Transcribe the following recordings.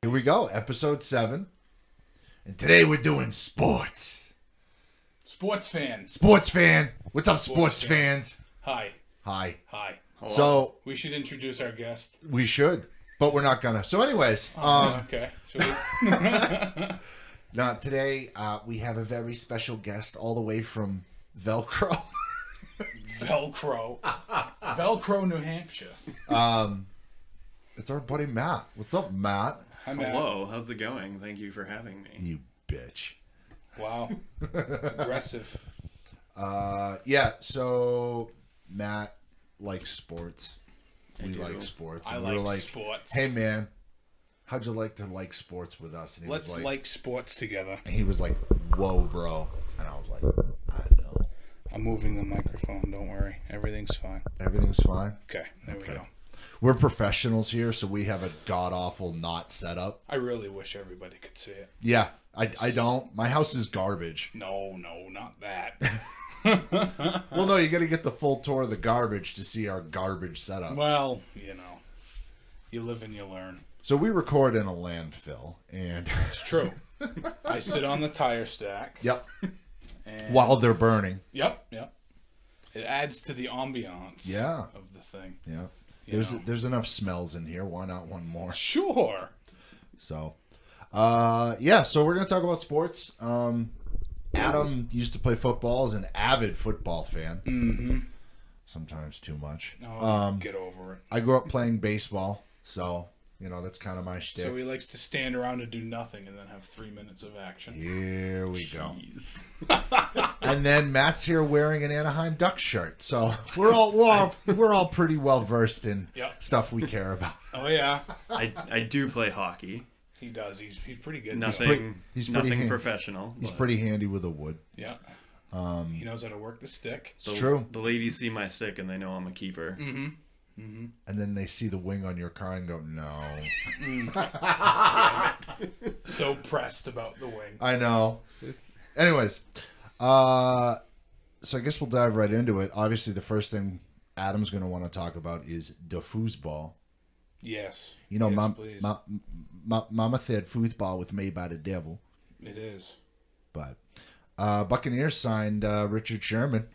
Here we go, episode 7. And today we're doing sports. Sports fan. Sports fan. What's up, sports fan. fans? Hi. Hi. Hi. Hello. So, We should introduce our guest. we should, but we're not gonna. So anyways, Okay. Sweet. now today we have a very special guest all the way from Velcro. Velcro, New Hampshire. It's our buddy Matt. What's up, Matt? Hi, Matt. Hello, how's it going? Thank you for having me. You bitch. Wow. Aggressive. Yeah, so Matt likes sports. I We do. like sports. I And we were like sports. Hey man, how'd you like to like sports with us? And he Let's was like sports together. and he was like, whoa, bro. And I was like, I know. I'm moving the microphone. Don't worry. Everything's fine. Everything's fine. Okay. There we go. We're professionals here, so we have a god-awful not setup. I really wish everybody could see it. Yeah, I don't. My house is garbage. No, not that. Well, no, you got to get the full tour of the garbage to see our garbage setup. Well, you live and you learn. So we record in a landfill, and It's true. I sit on the tire stack. yep, And while they're burning. Yep. It adds to the ambiance Yeah. of the thing. Yeah, You know. there's enough smells in here. Why not one more? Sure. So, yeah. So we're gonna talk about sports. Adam used to play football. Is an avid football fan. Mm-hmm. Sometimes too much. Oh, get over it. I grew up playing baseball, so that's kind of my shtick. So he likes to stand around and do nothing and then have 3 minutes of action. Here we go. Jeez. And then Matt's here wearing an Anaheim Ducks shirt. So we're all pretty well versed in Yep. stuff we care about. Oh yeah, I do play hockey. he does. He's pretty good. Nothing he's pretty nothing handy. professional. He's but pretty handy with a wood. Yeah. He knows how to work the stick. It's true. The ladies see my stick and they know I'm a keeper. Mm-hmm. And then they see the wing on your car and go, no. So pressed about the wing. I know. Anyways, so I guess we'll dive right into it. Obviously, the first thing Adam's going to want to talk about is the foosball. Yes. You know, yes, please. Mama said foosball was made by the devil. It is. But Buccaneers signed Richard Sherman.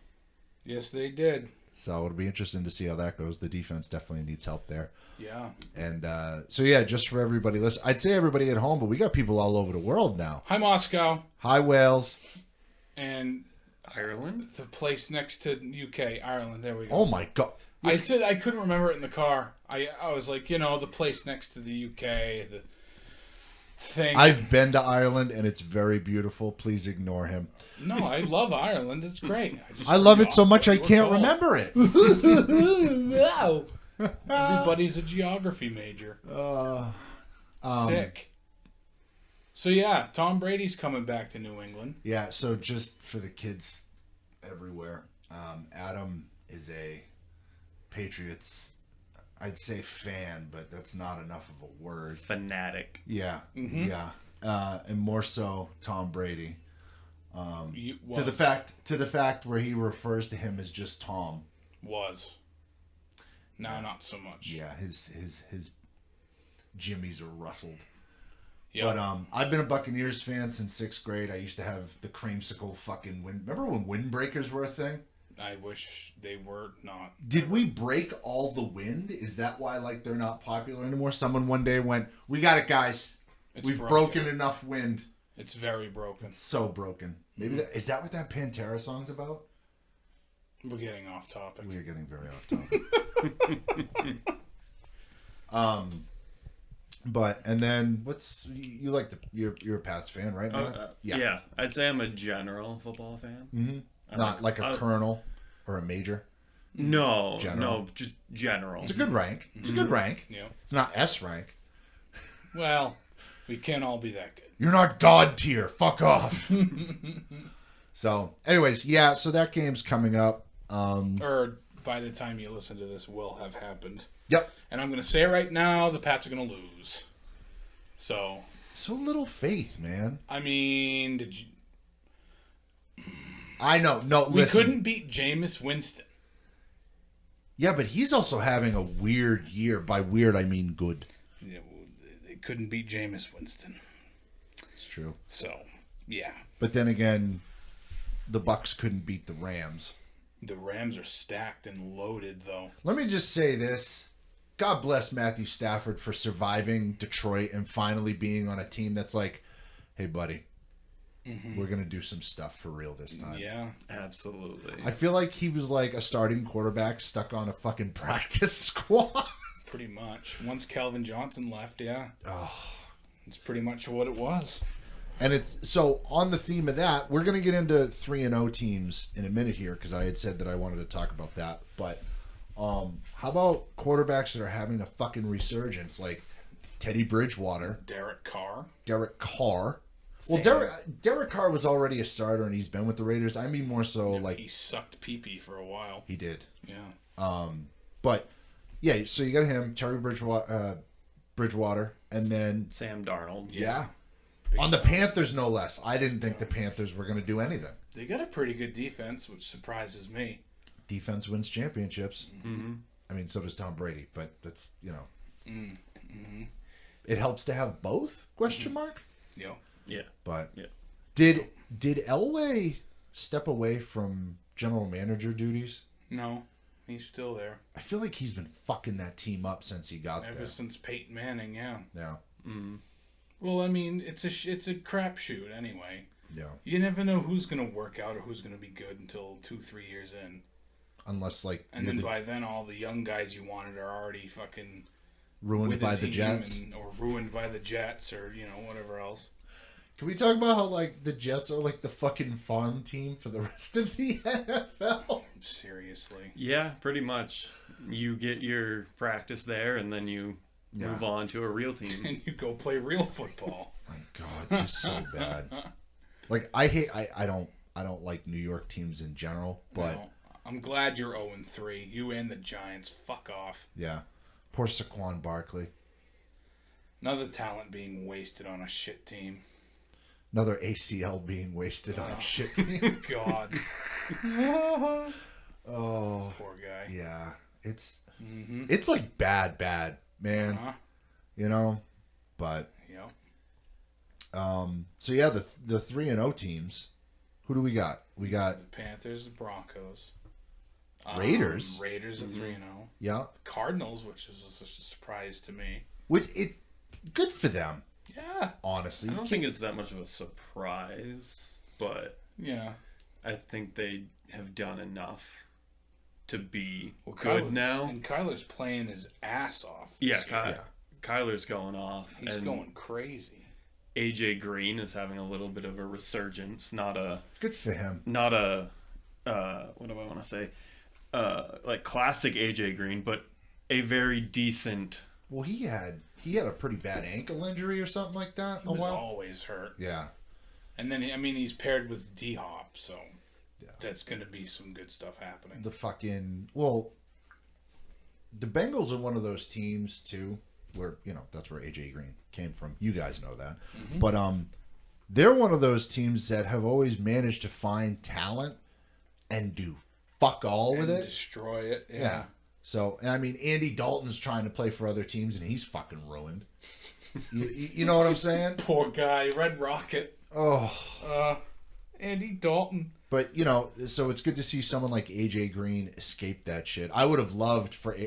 Yes, they did. So it'll be interesting to see how that goes. The defense definitely needs help there. Yeah. And so, yeah, just for everybody listening, I'd say everybody at home, but we got people all over the world now. Hi, Moscow. Hi, Wales. And Ireland? the place next to UK, Ireland. There we go. Oh, my God. I said I couldn't remember it in the car. I was like, the place next to the UK, the thing. I've been to Ireland, and it's very beautiful. Please ignore him. No, I love Ireland. It's great. I love it so much I We're can't cool. remember it. Wow. Everybody's a geography major. Sick. So yeah, Tom Brady's coming back to New England. Yeah, so just for the kids everywhere, Adam is a Patriots, I'd say fan, but that's not enough of a word. Fanatic. Yeah, Mm-hmm. yeah, and more so Tom Brady. To the fact where he refers to him as just Tom. Was. Now not so much. Yeah, his jimmies are rustled. Yeah. But I've been a Buccaneers fan since 6th grade. I used to have the creamsicle fucking wind. Remember when windbreakers were a thing? I wish they were not. Did we break all the wind? Is that why they're not popular anymore? Someone one day went, "We got it, guys. We've broken enough wind." It's very broken. It's so broken. Maybe is that what that Pantera song's about? We're getting off topic. We are getting very off topic. But and then what's you like you're a Pats fan, right? Matt? Yeah. I'd say I'm a general football fan. Mm-hmm. Not like a colonel or a major. No, General. no, just general. It's a good rank. It's a good rank. Yeah. It's not S rank. Well, We can't all be that good. You're not God tier. Fuck off. So, anyways, yeah. So that game's coming up. Or by the time you listen to this, will have happened. Yep. And I'm going to say right now, the Pats are going to lose. So little faith, man. I mean, did you? I know. No, We listen. couldn't beat Jameis Winston. Yeah, but he's also having a weird year. By weird, I mean good. You know, they couldn't beat Jameis Winston. It's true. So, yeah. But then again, the Bucks couldn't beat the Rams. The Rams are stacked and loaded, though. Let me just say this. God bless Matthew Stafford for surviving Detroit and finally being on a team that's like, hey, buddy, we're going to do some stuff for real this time. Yeah. Absolutely. I feel like he was like a starting quarterback stuck on a fucking practice squad. Pretty much. Once Calvin Johnson left, yeah. Oh. It's pretty much what it was. And it's so on the theme of that, we're going to get into 3-0 teams in a minute here because I had said that I wanted to talk about that. But how about quarterbacks that are having a fucking resurgence like Teddy Bridgewater, Derek Carr. Well, Derek Carr was already a starter and he's been with the Raiders. I mean more so like He sucked pee-pee for a while. he did. Yeah. But yeah, so you got him, Terry Bridgewater, and then Sam Darnold. yeah. Big On the time. Panthers, no less. I didn't think the Panthers were going to do anything. They got a pretty good defense, which surprises me. Defense wins championships. Mm-hmm. I mean, so does Tom Brady, but that's, you know. It helps to have both? Question mark? Yeah. Yeah. But Yeah. did Elway step away from general manager duties? No, he's still there. I feel like he's been fucking that team up since he got Ever there. since Peyton Manning, yeah. Yeah. Mm-hmm. Well, I mean, it's a crapshoot anyway. Yeah. You never know who's going to work out or who's going to be good until 2-3 years in. Unless, like, And then by then, all the young guys you wanted are already fucking ruined with by a the team Jets. or ruined by the Jets or, you know, whatever else. Can we talk about how, like, the Jets are, like, the fucking farm team for the rest of the NFL? Seriously. Yeah, pretty much. You get your practice there, and then you Yeah. move on to a real team. And you go play real football. My God, it's so bad. Like, I don't like New York teams in general, but No, I'm glad you're 0-3. You and the Giants. Fuck off. yeah. Poor Saquon Barkley. Another talent being wasted on a shit team. Another ACL being wasted on a shit team. God. Oh, Poor guy. yeah. It's Mm-hmm. it's like bad, man. Uh-huh. You know, but Yep. so yeah, the 3-0 teams. Who do we got? We got The Panthers, the Broncos. Raiders? Raiders are 3-0. yeah. Cardinals, which is a surprise to me. Which it good for them, Yeah. honestly. I don't think it's that much of a surprise, but Yeah. I think they have done enough to be Well, good now. And Kyler's playing his ass off. Yeah, this year. Yeah. Kyler's going off. He's and going crazy. AJ Green is having a little bit of a resurgence. Not a Good for him. what do I want to say? Like classic AJ Green, but a very decent. Well, he had a pretty bad ankle injury or something like that. He A was while. always hurt. Yeah. And then, I mean, he's paired with D-Hop, so Yeah. that's going to be some good stuff happening. The Bengals are one of those teams too, where that's where AJ Green came from. You guys know that, but they're one of those teams that have always managed to find talent and do fuck all with And it. destroy it. Yeah. Yeah. So I mean, Andy Dalton's trying to play for other teams and he's fucking ruined. you know what I'm saying? Poor guy, Red Rocket. Oh. Andy Dalton. But, so it's good to see someone like AJ Green escape that shit. I would have loved for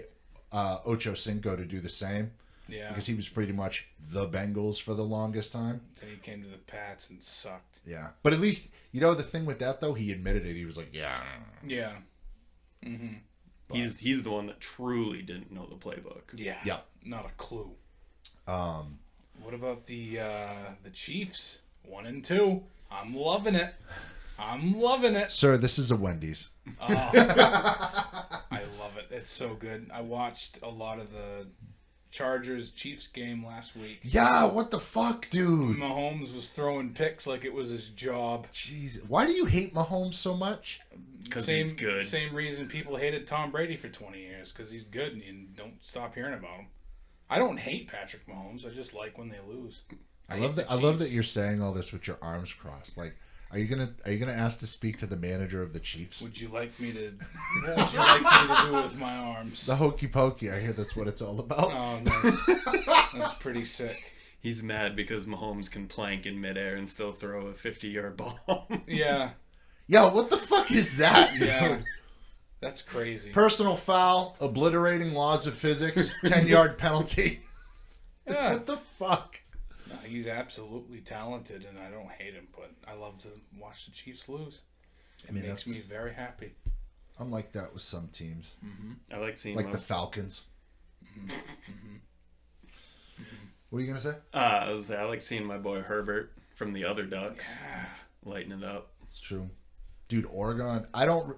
Ocho Cinco to do the same Yeah. because he was pretty much the Bengals for the longest time. Then he came to the Pats and sucked. Yeah. But at least, the thing with that, though, he admitted it. He was like, yeah. Yeah. Mm-hmm. He's the one that truly didn't know the playbook. Yeah. Yeah. Not a clue. What about the Chiefs? 1-2. I'm loving it. Sir, this is a Wendy's. Oh, I love it. It's so good. I watched a lot of the Chargers-Chiefs game last week. Yeah, what the fuck, dude? Mahomes was throwing picks like it was his job. Jeez, why do you hate Mahomes so much? Because he's good. Same reason people hated Tom Brady for 20 years, because he's good and don't stop hearing about him. I don't hate Patrick Mahomes. I just like when they lose. I love that you're saying all this with your arms crossed. Like, are you gonna ask to speak to the manager of the Chiefs? What would you like me to do with my arms? The hokey pokey. I hear that's what it's all about. Oh, that's pretty sick. He's mad because Mahomes can plank in midair and still throw a 50-yard ball. Yeah. Yo, what the fuck is that? Yeah. That's crazy. Personal foul, obliterating laws of physics, 10-yard penalty. Yeah. What the fuck? No, he's absolutely talented, and I don't hate him, but I love to watch the Chiefs lose. It makes me very happy. I'm like that with some teams. Mm-hmm. I like seeing the Falcons. Mm-hmm. Mm-hmm. What are you gonna say? I like seeing my boy Herbert from the other Ducks lighten it up. It's true, dude. Oregon.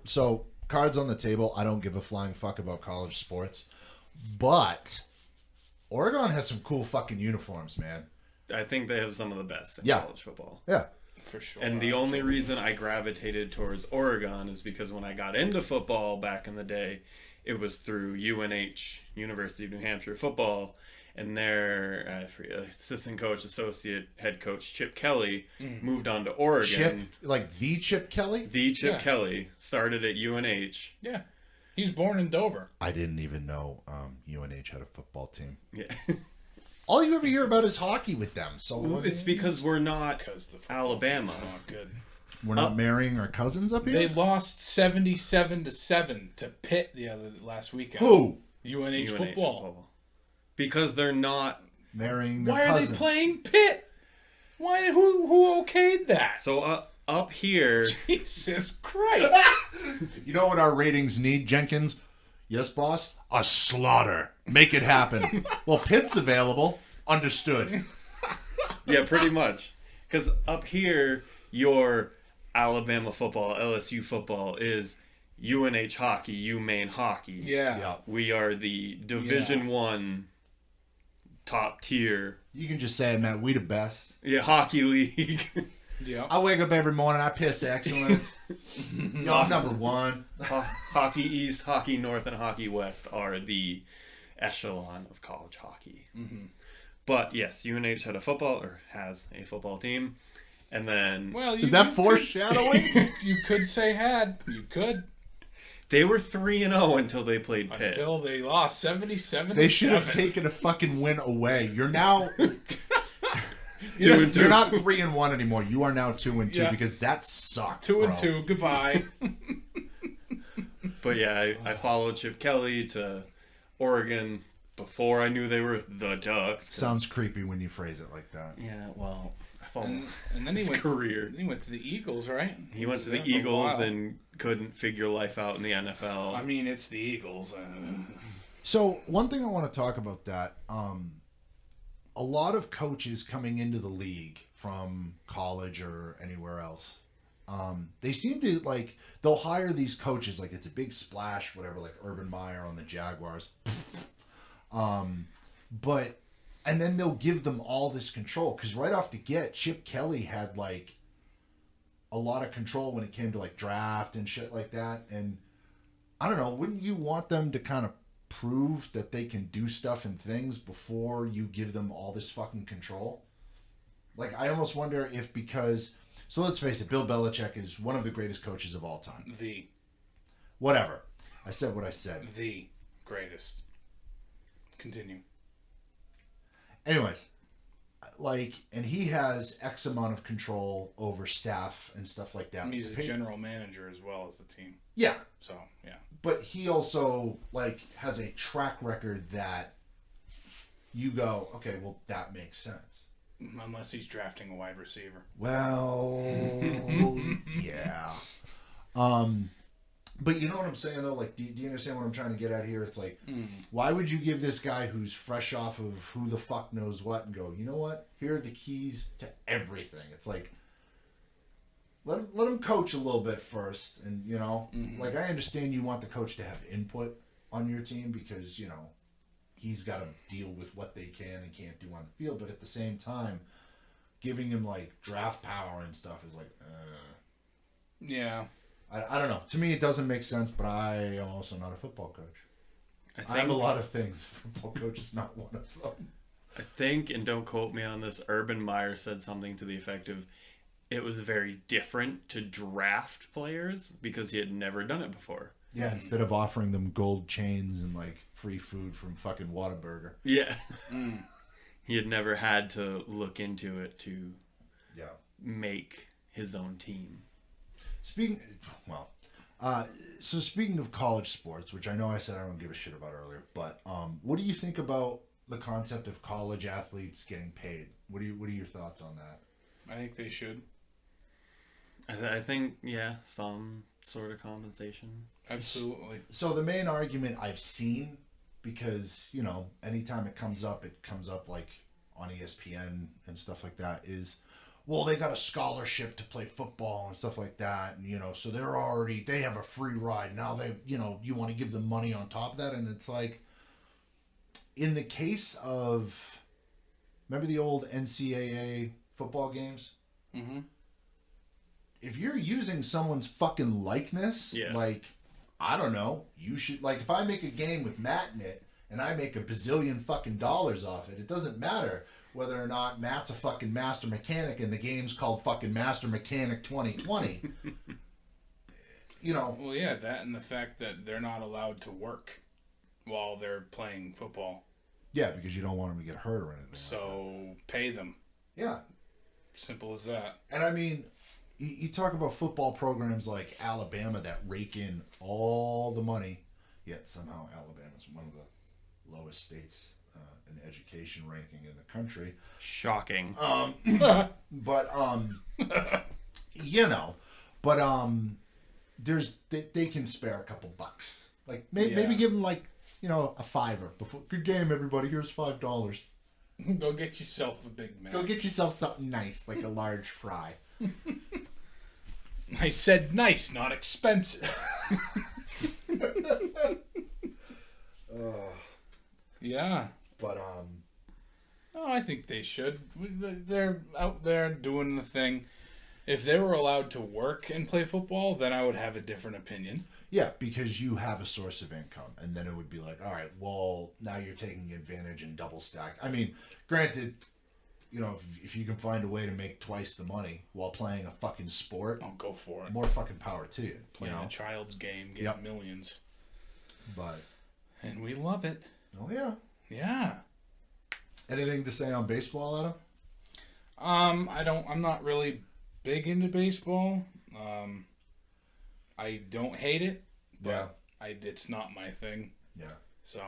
So cards on the table. I don't give a flying fuck about college sports, but Oregon has some cool fucking uniforms, man. I think they have some of the best in Yeah. college football. Yeah. For sure. And the only reason I gravitated towards Oregon is because when I got into football back in the day, it was through UNH, University of New Hampshire football, and their assistant coach, associate head coach Chip Kelly moved on to Oregon. Chip, like the Chip Kelly? The Chip Kelly started at UNH. Yeah. He's born in Dover. I didn't even know UNH had a football team. Yeah. All you ever hear about is hockey with them. So It's because we're not Alabama. Not good. We're not marrying our cousins up here? They lost 77-7 to Pitt last weekend. Who? UNH football. Because they're not marrying their Why cousins. are they playing Pitt? Why? Who okayed that? So up here... Jesus Christ. You know what our ratings need, Jenkins? Yes, boss? A slaughter. Make it happen. Well, Pitt's available. Understood. Yeah, pretty much. Because up here, your Alabama football, LSU football is UNH hockey, UMaine hockey. Yeah. We are the Division One top tier. You can just say it, Matt. We the best. Yeah, hockey league. Yeah. I wake up every morning. I piss excellence. Yo, I'm number one. Hockey East, Hockey North, and Hockey West are the echelon of college hockey. Mm-hmm. But yes, UNH had a football, or has a football team. And then... Well, is that foreshadowing? You could say had. You could. They were 3-0 until they played Pitt. Until they lost 77-7. They should have taken a fucking win away. You're now... 2-2. You're not 3-1 anymore. You are now 2-2 because that sucked. 2-2. Goodbye. But yeah, I followed Chip Kelly to Oregon before I knew they were the Ducks. Sounds creepy when you phrase it like that. Yeah, well, I followed and then his career. He went to the Eagles, right? He went to the Eagles and couldn't figure life out in the NFL. I mean, it's the Eagles. So one thing I want to talk about that. A lot of coaches coming into the league from college or anywhere else, they seem to they'll hire these coaches like it's a big splash, whatever, like Urban Meyer on the Jaguars. And then they'll give them all this control because right off the get, Chip Kelly had like a lot of control when it came to like draft and shit like that. And I don't know, wouldn't you want them to kind of prove that they can do stuff and things before you give them all this fucking control? Like, I almost wonder if so let's face it, Bill Belichick is one of the greatest coaches of all time. Whatever. I said what I said. The greatest. Continue. Anyways, and he has X amount of control over staff and stuff like that. And he's a general manager as well as the team. Yeah. So, yeah. But he also, has a track record that you go, okay, well, that makes sense. Unless he's drafting a wide receiver. Well, yeah. But you know what I'm saying, though? Like, do you understand what I'm trying to get at here? It's like, why would you give this guy who's fresh off of who the fuck knows what and go, you know what? Here are the keys to everything. It's like, let him coach a little bit first. And, I understand you want the coach to have input on your team because, he's got to deal with what they can and can't do on the field. But at the same time, giving him like draft power and stuff is like, Yeah. I don't know. To me, it doesn't make sense. But I am also not a football coach. I'm a lot of things. Football coach is not one of them. I think, and don't quote me on this, Urban Meyer said something to the effect of, it was very different to draft players because he had never done it before. Yeah, instead of offering them gold chains and like free food from fucking Whataburger. Yeah. He had never had to look into it to make his own team. Speaking of college sports, which I know I said I don't give a shit about earlier, but what do you think about the concept of college athletes getting paid? What are your thoughts on that? I think they should. I think, some sort of compensation. Absolutely. So the main argument I've seen, because, anytime it comes up like on ESPN and stuff like that, is, well, they got a scholarship to play football and stuff like that. And, so they have a free ride. Now you want to give them money on top of that. And it's like, in the case of, remember the old NCAA football games? Mm-hmm. If you're using someone's fucking likeness, like, I don't know, you should, like, if I make a game with Matt in it and I make a bazillion fucking dollars off it, it doesn't matter whether or not Matt's a fucking master mechanic and the game's called fucking Master Mechanic 2020. Well, yeah, that and the fact that they're not allowed to work while they're playing football. Yeah, because you don't want them to get hurt or anything. So pay them. Yeah. Simple as that. And I mean, you talk about football programs like Alabama that rake in all the money, yet somehow Alabama's one of the lowest states in education ranking in the country. Shocking. They can spare a couple bucks. Like maybe give them like a $5 before. Good game, everybody. Here's $5. Go get yourself a Big Mac. Go get yourself something nice, like a large fry. I said nice, not expensive. Yeah. But Oh, I think they should. They're out there doing the thing. If they were allowed to work and play football, then I would have a different opinion. Yeah, because you have a source of income, and then it would be like, all right, well, now you're taking advantage and double stack. I mean, granted, if you can find a way to make twice the money while playing a fucking sport, I'll go for it. More fucking power to you. Playing a child's game, getting millions. But and we love it. Oh yeah. Yeah. Anything to say on baseball, Adam? I'm not really big into baseball. I don't hate it, but it's not my thing. Yeah. So,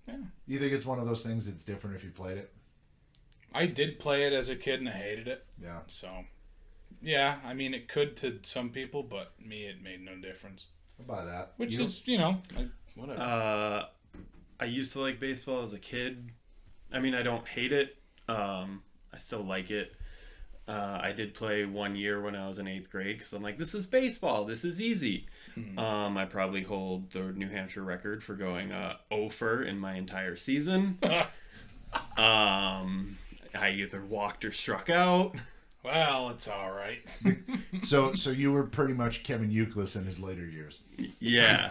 yeah. You think it's one of those things that's different if you played it? I did play it as a kid and I hated it. Yeah. So, yeah, I mean, it could to some people, but me, it made no difference. I'll buy that. Which is, whatever. I used to like baseball as a kid. I mean, I don't hate it. I still like it. I did play 1 year when I was in 8th grade because I'm like, this is baseball. This is easy. I probably hold the New Hampshire record for going 0 in my entire season. I either walked or struck out. Well, it's all right. So you were pretty much Kevin Youkilis in his later years. Yeah.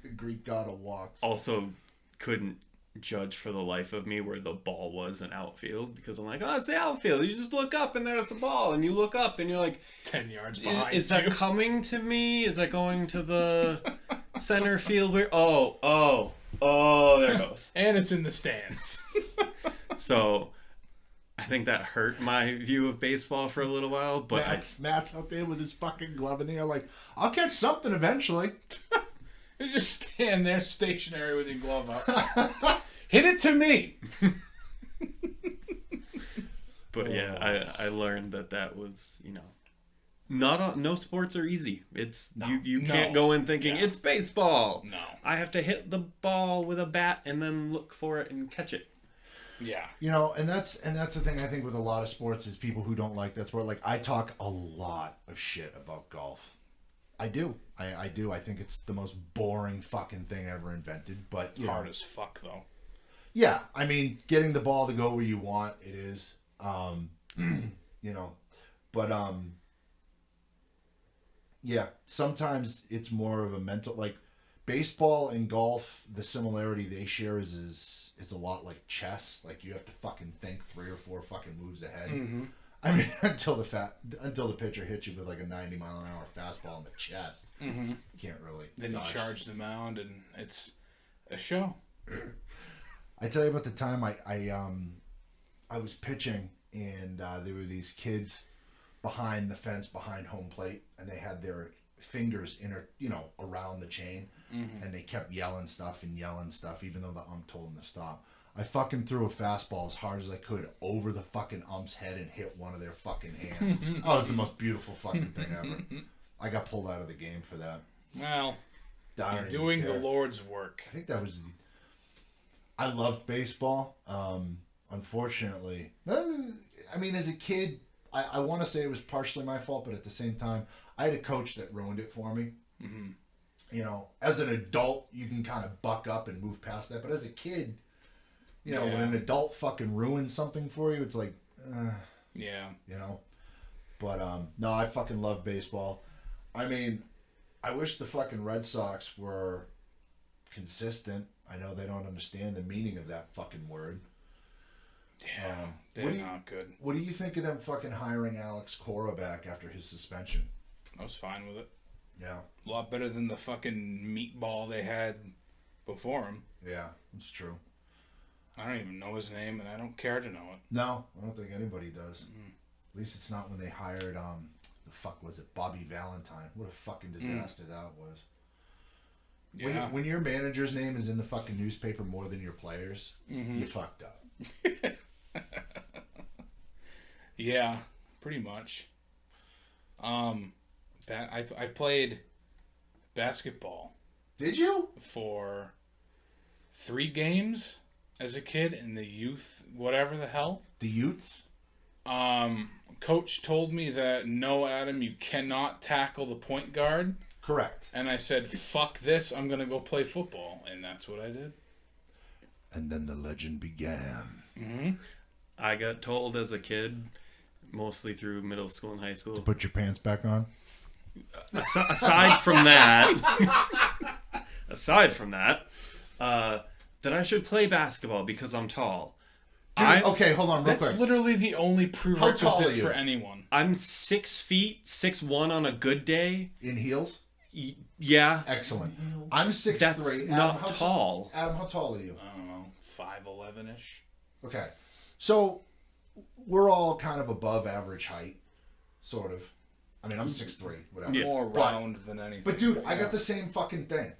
The Greek god of walks. Also, couldn't judge for the life of me where the ball was in outfield because I'm like, oh, it's the outfield. You just look up and there's the ball, and you look up and you're like, 10 yards behind. Is that coming to me? Is that going to the center field? Where? Oh, there it goes. And it's in the stands. So, I think that hurt my view of baseball for a little while. But Matt's out there with his fucking glove in the air, like, I'll catch something eventually. You just stand there stationary with your glove up. Hit it to me. But yeah, I learned that was, no sports are easy. It's you can't go in thinking it's baseball. No. I have to hit the ball with a bat and then look for it and catch it. Yeah. And that's the thing I think with a lot of sports is people who don't like that sport. Like, I talk a lot of shit about golf. I do. I do. I think it's the most boring fucking thing ever invented. But hard as fuck, though. Yeah, I mean, getting the ball to go where you want, it is. You know, but yeah, sometimes it's more of a mental, like baseball and golf. The similarity they share is it's a lot like chess. Like you have to fucking think 3 or 4 fucking moves ahead. Mm-hmm. I mean, until the pitcher hits you with like a 90-mile-an-hour fastball in the chest, Mm-hmm. you can't really. Then dodge. you charge the mound, and it's a show. I tell you about the time I was pitching, and there were these kids behind the fence, behind home plate, and they had their fingers around the chain, and they kept yelling stuff, even though the ump told them to stop. I fucking threw a fastball as hard as I could over the fucking ump's head and hit one of their fucking hands. That was the most beautiful fucking thing ever. I got pulled out of the game for that. Well, I you're don't doing even the care. Lord's work. I think that was. I loved baseball. Unfortunately, I mean, as a kid, I want to say it was partially my fault, but at the same time, I had a coach that ruined it for me. Mm-hmm. You know, as an adult, you can kind of buck up and move past that, but as a kid, when an adult fucking ruins something for you, it's like, Yeah. you know. But no, I fucking love baseball. I mean, I wish the fucking Red Sox were consistent. I know they don't understand the meaning of that fucking word. Yeah, what they're do you- not good. What do you think of them fucking hiring Alex Cora back after his suspension? I was fine with it. Yeah, A lot better than the fucking meatball they had before him. yeah, it's true. I don't even know his name, and I don't care to know it. No, I don't think anybody does. At least it's not when they hired the fuck was it, Bobby Valentine? What a fucking disaster that was. Yeah. When your manager's name is in the fucking newspaper more than your players, you fucked up. Yeah, pretty much. I played basketball Did you? for 3 games as a kid in the youth, whatever the hell. The Utes? Coach told me that no, Adam, you cannot tackle the point guard. Correct. And I said, fuck this, I'm going to go play football. And that's what I did. And then the legend began. Mm-hmm. I got told as a kid, mostly through middle school and high school. Put your pants back on. Aside from that, that I should play basketball because I'm tall. Dude, okay, hold on real That's quick. literally the only tall are prerequisite you? for anyone. I'm 6 feet, 6'1" on a good day. In heels? Yeah, Excellent. I'm 6'3". that's not tall. Adam, how tall are you? I don't know, 5'11"-ish. Okay. So, we're all kind of above average height. Sort of. I mean, I'm 6'3", whatever. Yeah. More But- round than anything. But dude, I got the same fucking thing.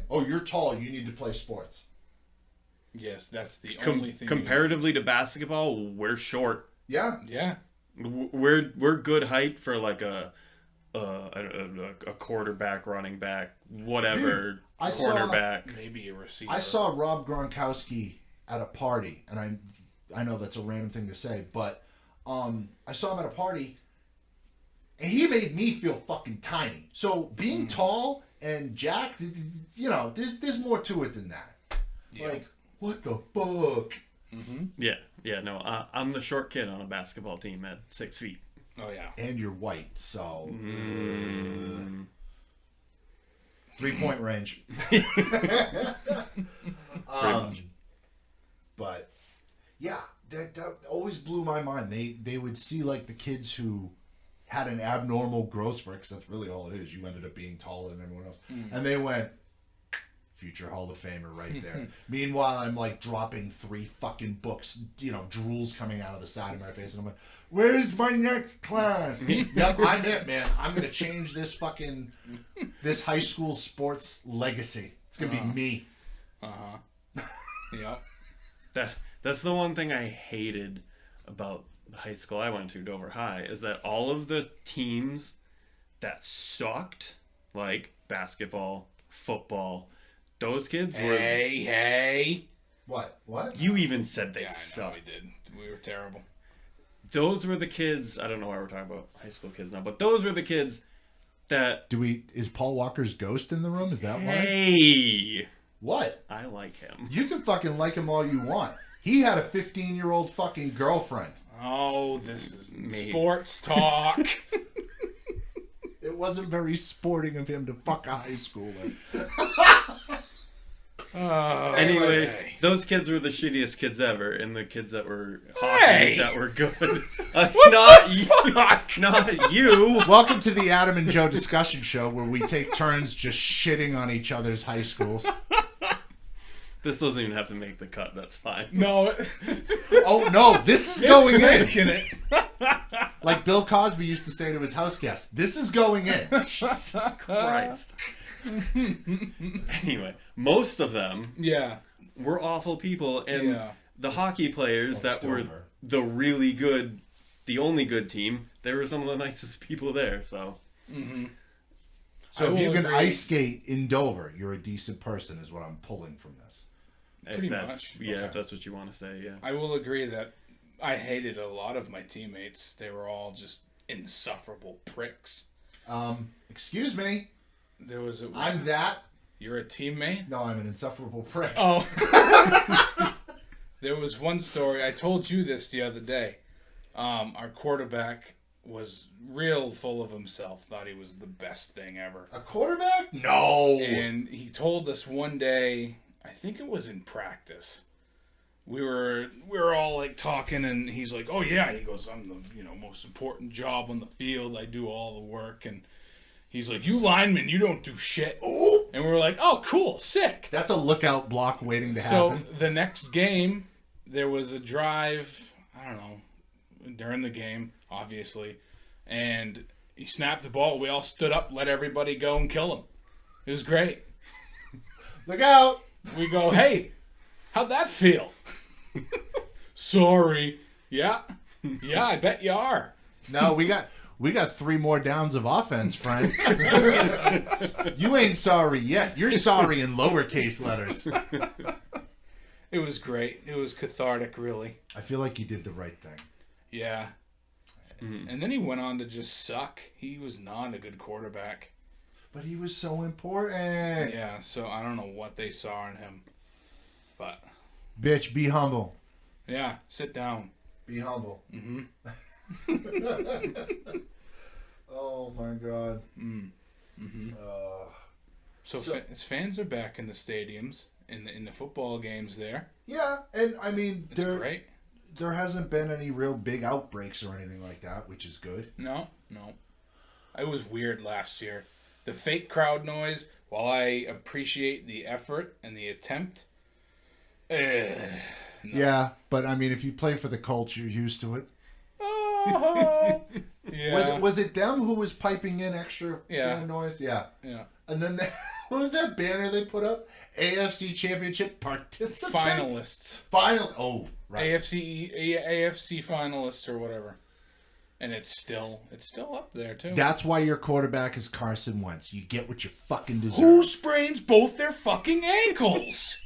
Oh, you're tall. You need to play sports. Yes, that's the only thing. Comparatively to basketball, we're short. Yeah. Yeah. We're good height for like a quarterback, running back, whatever, Dude, I saw- cornerback. Maybe a receiver. I saw Rob Gronkowski at a party, and I know that's a random thing to say, but I saw him at a party, and he made me feel fucking tiny. So being tall and jacked, there's more to it than that. Yeah. Like, what the fuck? Mm-hmm. Yeah, no, I'm the short kid on a basketball team at 6 feet. Oh, yeah. And you're white, so 3-point range. much. But yeah, that always blew my mind. They would see like the kids who had an abnormal growth spurt, because that's really all it is. You ended up being taller than everyone else, and they went future Hall of Famer right there. Meanwhile, I'm like dropping 3 fucking books, drools coming out of the side of my face, and I'm like, where's my next class? Yep, I'm it, man. I'm gonna change this high school sports legacy. It's gonna be me. Uh-huh. Yep. That's the one thing I hated about the high school I went to, Dover High, is that all of the teams that sucked, like basketball, football, those kids were... Hey. What? You even said they Yeah, I know sucked. we did. We were terrible. Those were the kids... I don't know why we're talking about high school kids now, but those were the kids that... Is Paul Walker's ghost in the room? Is that why? Hey! What? I like him. You can fucking like him all you want. He had a 15-year-old fucking girlfriend. Oh, this is Maybe. sports talk. It wasn't very sporting of him to fuck a high schooler. Anyway, those kids were the shittiest kids ever, and the kids that were Hey! hockey that were good. Not the you. fuck? Not you. Welcome to the Adam and Joe discussion show, where we take turns just shitting on each other's high schools. This doesn't even have to make the cut. That's fine. No. Oh no, this is It's going in. making it. Like Bill Cosby used to say to his house guests, "This is going in." Jesus Christ. Anyway, most of them Yeah. were awful people, and Yeah. the hockey players that were Stover. the really good, the only good team, they were some of the nicest people there. So So I if you will can agree. ice skate in Dover, you're a decent person, is what I'm pulling from this. Pretty if that's much. if that's what you want to say, yeah. I will agree that I hated a lot of my teammates. They were all just insufferable pricks. Excuse me, There was a... I'm that. You're a teammate? No, I'm an insufferable prick. Oh. There was one story. I told you this the other day. Our quarterback was real full of himself. Thought he was the best thing ever. A quarterback? No. And he told us one day, I think it was in practice. We were all like talking, and he's like, "Oh yeah," he goes, "I'm the most important job on the field. I do all the work." And he's like, "You linemen, you don't do shit." Ooh. And we're like, "Oh, cool, sick." That's a lookout block waiting to So happen. the next game, there was a drive. I don't know, during the game, obviously, and he snapped the ball. We all stood up, let everybody go and kill him. It was great. Look out. We go, "Hey, how'd that feel?" Sorry. Yeah, I bet you are. No, we got 3 more downs of offense, friend. You ain't sorry yet. You're sorry in lowercase letters. It was great. It was cathartic, really. I feel like you did the right thing. Yeah. And then he went on to just suck. He was not a good quarterback. But he was so important. Yeah, so I don't know what they saw in him. But, Bitch, be humble. yeah, sit down. Be humble. Mm-hmm. Oh my god. So fans are back in the stadiums, in the football games there. Yeah, and I mean, It's great. there hasn't been any real big outbreaks or anything like that, which is good. No. It was weird last year. The fake crowd noise, while I appreciate the effort and the attempt, no. Yeah, but I mean, if you play for the Colts, you're used to it. Oh, yeah. Was it them who was piping in extra Yeah. fan noise? Yeah. Yeah. And then what was that banner they put up? AFC Championship participants? Finalists. Oh, right. AFC finalists or whatever. And it's still up there too. That's why your quarterback is Carson Wentz. You get what you fucking deserve. Who sprains both their fucking ankles?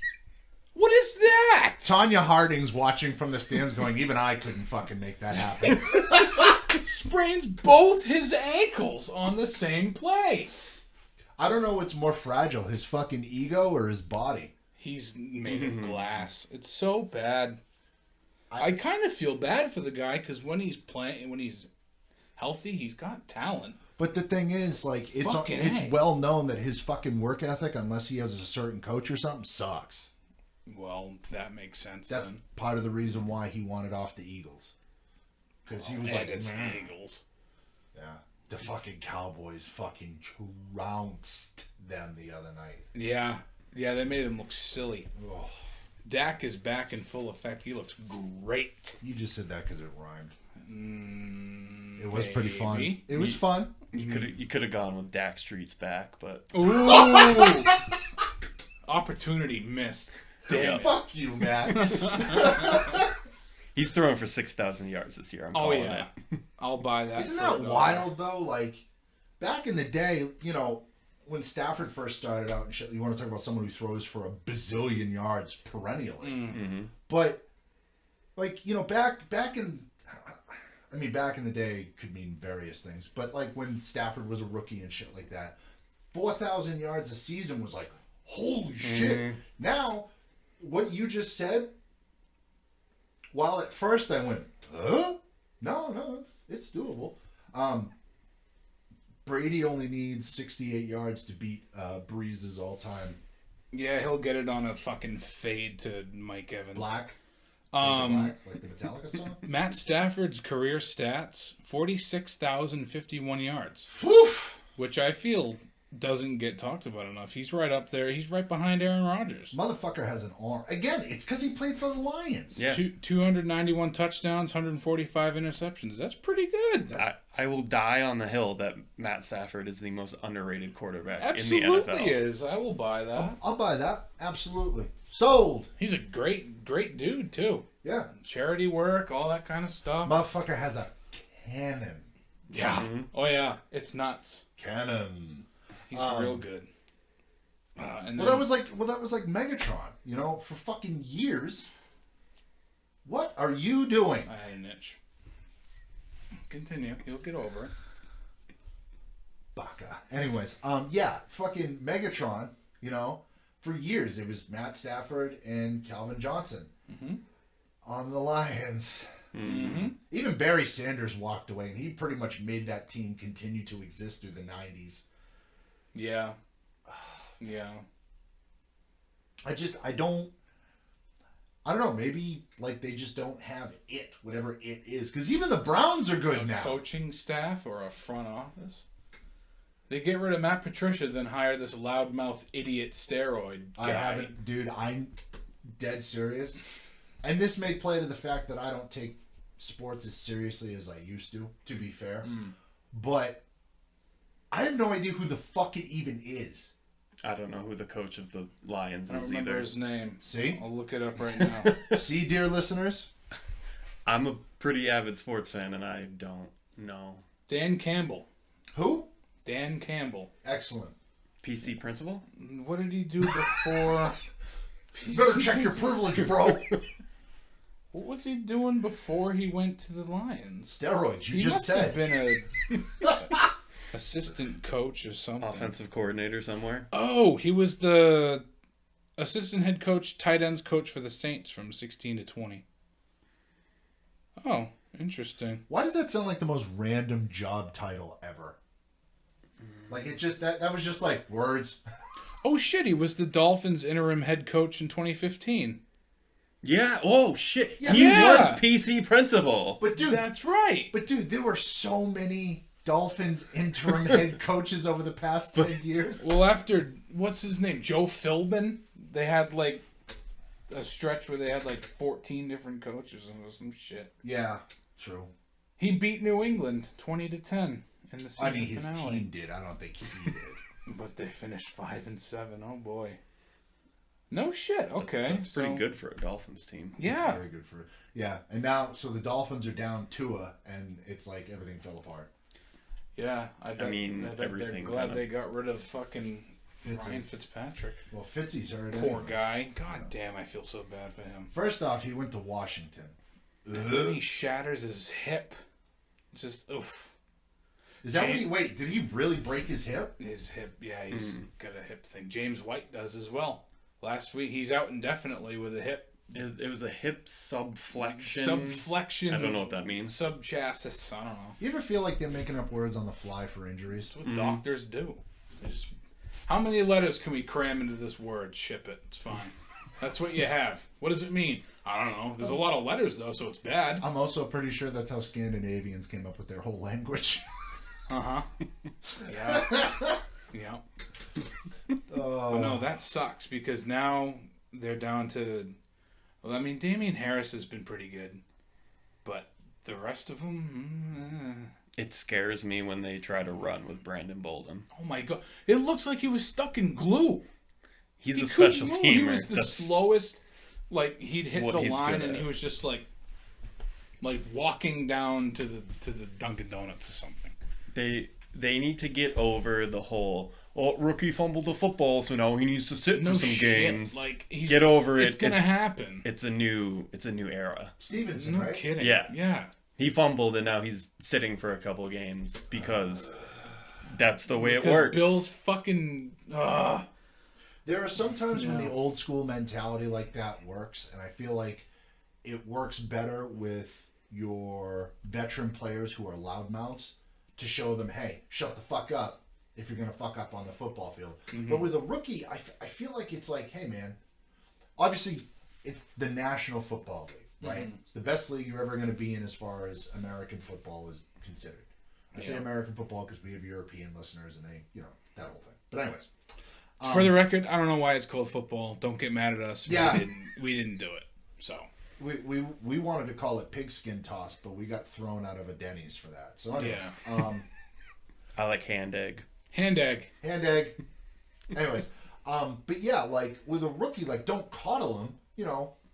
What is that? Tanya Harding's watching from the stands going, even I couldn't fucking make that happen. Sprains both his ankles on the same play. I don't know what's more fragile, his fucking ego or his body. He's made of glass. It's so bad. I kind of feel bad for the guy because when he's playing, when he's healthy, he's got talent. But the thing is, like, Fucking it's A. well known that his fucking work ethic, unless he has a certain coach or something, sucks. Well, that makes sense That's then. part of the reason why he wanted off the Eagles. Because he was like, it's "Nah." the Eagles. Yeah. The fucking Cowboys fucking trounced them the other night. Yeah, they made him look silly. Oh, Dak is back in full effect. He looks great. you just said that because it rhymed. Mm, It was pretty fun. maybe. It was fun. You could have gone with Dak Street's back, but Ooh. Opportunity missed. Damn it. Fuck you, Matt. he's throwing for 6,000 yards this year. I'm Oh calling yeah, it. I'll buy that. Isn't for that $1. wild though? Like back in the day, when Stafford first started out and shit, you want to talk about someone who throws for a bazillion yards perennially. Mm-hmm. But like, back in the day could mean various things. But like when Stafford was a rookie and shit like that, 4,000 yards a season was like, Holy shit. Now, what you just said, while at first I went, huh? No, it's doable. Brady only needs 68 yards to beat Breeze's all-time Yeah, he'll get it on a fucking fade to Mike Evans. black. Like the Metallica song. Matt Stafford's career stats: 46,051 yards, Whew. which I feel doesn't get talked about enough. He's right up there. He's right behind Aaron Rodgers. Motherfucker has an arm. Again, it's because he played for the Lions. Yeah. 291 touchdowns, 145 interceptions. That's pretty good. I will die on the hill that Matt Stafford is the most underrated quarterback in the Absolutely NFL. is. I will buy that. I'll buy that. Absolutely. Sold. He's a great dude too. Yeah. Charity work, all that kind of stuff. Motherfucker has a cannon. Yeah. Oh yeah, it's nuts. Cannon. He's real good. And Well, that was like Megatron. You know, for fucking years. What are you doing? I had an itch. Continue. You'll get over it. Baka. Anyways, yeah, fucking Megatron. You know, for years it was Matt Stafford and Calvin Johnson on the Lions. Mm-hmm. Even Barry Sanders walked away, and he pretty much made that team continue to exist through the 90s. Yeah. Yeah. I don't know, maybe like they just don't have it, whatever it is. Because even the Browns are good A now. coaching staff or a front office. They get rid of Matt Patricia, then hire this loudmouth idiot steroid guy. I haven't, dude, I'm dead serious. And this may play to the fact that I don't take sports as seriously as I used to be fair. But I have no idea who the fuck it even is. I don't know who the coach of the Lions I don't is remember either. his name. See? I'll look it up right now. See, dear listeners? I'm a pretty avid sports fan, and I don't know. Dan Campbell. Who? Dan Campbell. Excellent. PC principal? What did he do before? You better check your privilege, bro. What was he doing before he went to the Lions? Steroids, you He just must said. have been a assistant coach or something. Offensive coordinator somewhere? Oh, he was the assistant head coach, tight ends coach for the Saints from 16 to 20. Oh, interesting. Why does that sound like the most random job title ever? Like it just that was just like words. Oh shit, he was the Dolphins interim head coach in 2015. Yeah. Oh, shit. Yeah. He Yeah. was PC principal. But dude, That's right. there were so many Dolphins interim head coaches over the past 10 years. Well, after what's his name, Joe Philbin, they had like a stretch where they had like 14 different coaches and it was some shit. Yeah, true. He beat New England 20 to 10 in the season I mean, his finale. team did. I don't think he did. But they finished 5-7. Oh boy. No shit. Okay. That's pretty so- good for a Dolphins team. Yeah. Very good for yeah. And now, so the Dolphins are down Tua, and it's like everything fell apart. Yeah. I bet they're everything glad kinda- they got rid of fucking Fitzy. Ryan Fitzpatrick. Well, Fitzy's hurt. Poor anyways. guy. God damn, I feel so bad for him. First off, he went to Washington. And then he shatters his hip. Just oof. Is that what he? Wait, did he really break his hip? His hip, yeah, he's got a hip thing. James White does as well. Last week, he's out indefinitely with a hip It was a hip subflexion. subflexion. I don't know what that means. Subchassis. I don't know. You ever feel like they're making up words on the fly for injuries? That's what doctors do. They just, how many letters can we cram into this word? Ship it. It's fine. That's what you have. What does it mean? I don't know. There's a lot of letters though, so it's bad. I'm also pretty sure that's how Scandinavians came up with their whole language. Uh-huh. Yeah. Yeah. But no, that sucks because now they're down to. Well, I mean, Damian Harris has been pretty good, but the rest of them. It scares me when they try to run with Brandon Bolden. Oh my god! It looks like he was stuck in glue. He's He a special couldn't move. teamer. He was the slowest. Like he'd hit what the he's line good and at. he was just like walking down to the Dunkin' Donuts or something. They need to get over the whole rookie fumbled the football, so now he needs to sit No for some shit. games. Like Get over it. It's gonna happen. It's a new era. Stevenson, No right? kidding. Yeah. Yeah. He fumbled and now he's sitting for a couple games because that's the way it Because works. Bill's fucking. There are some times when Yeah. the old school mentality like that works, and I feel like it works better with your veteran players who are loudmouths to show them, hey, shut the fuck up if you're going to fuck up on the football field. But with a rookie, I feel like it's like, hey, man, obviously it's the National Football League, right? It's the best league you're ever going to be in as far as American football is considered. I say American football because we have European listeners and they, that whole thing. But anyways. For the record, I don't know why it's called football. Don't get mad at us. Yeah. We didn't do it. So We wanted to call it pigskin toss, but we got thrown out of a Denny's for that. So anyways, I like hand egg. hand egg. hand egg. Anyways, but yeah, like with a rookie, like don't coddle him.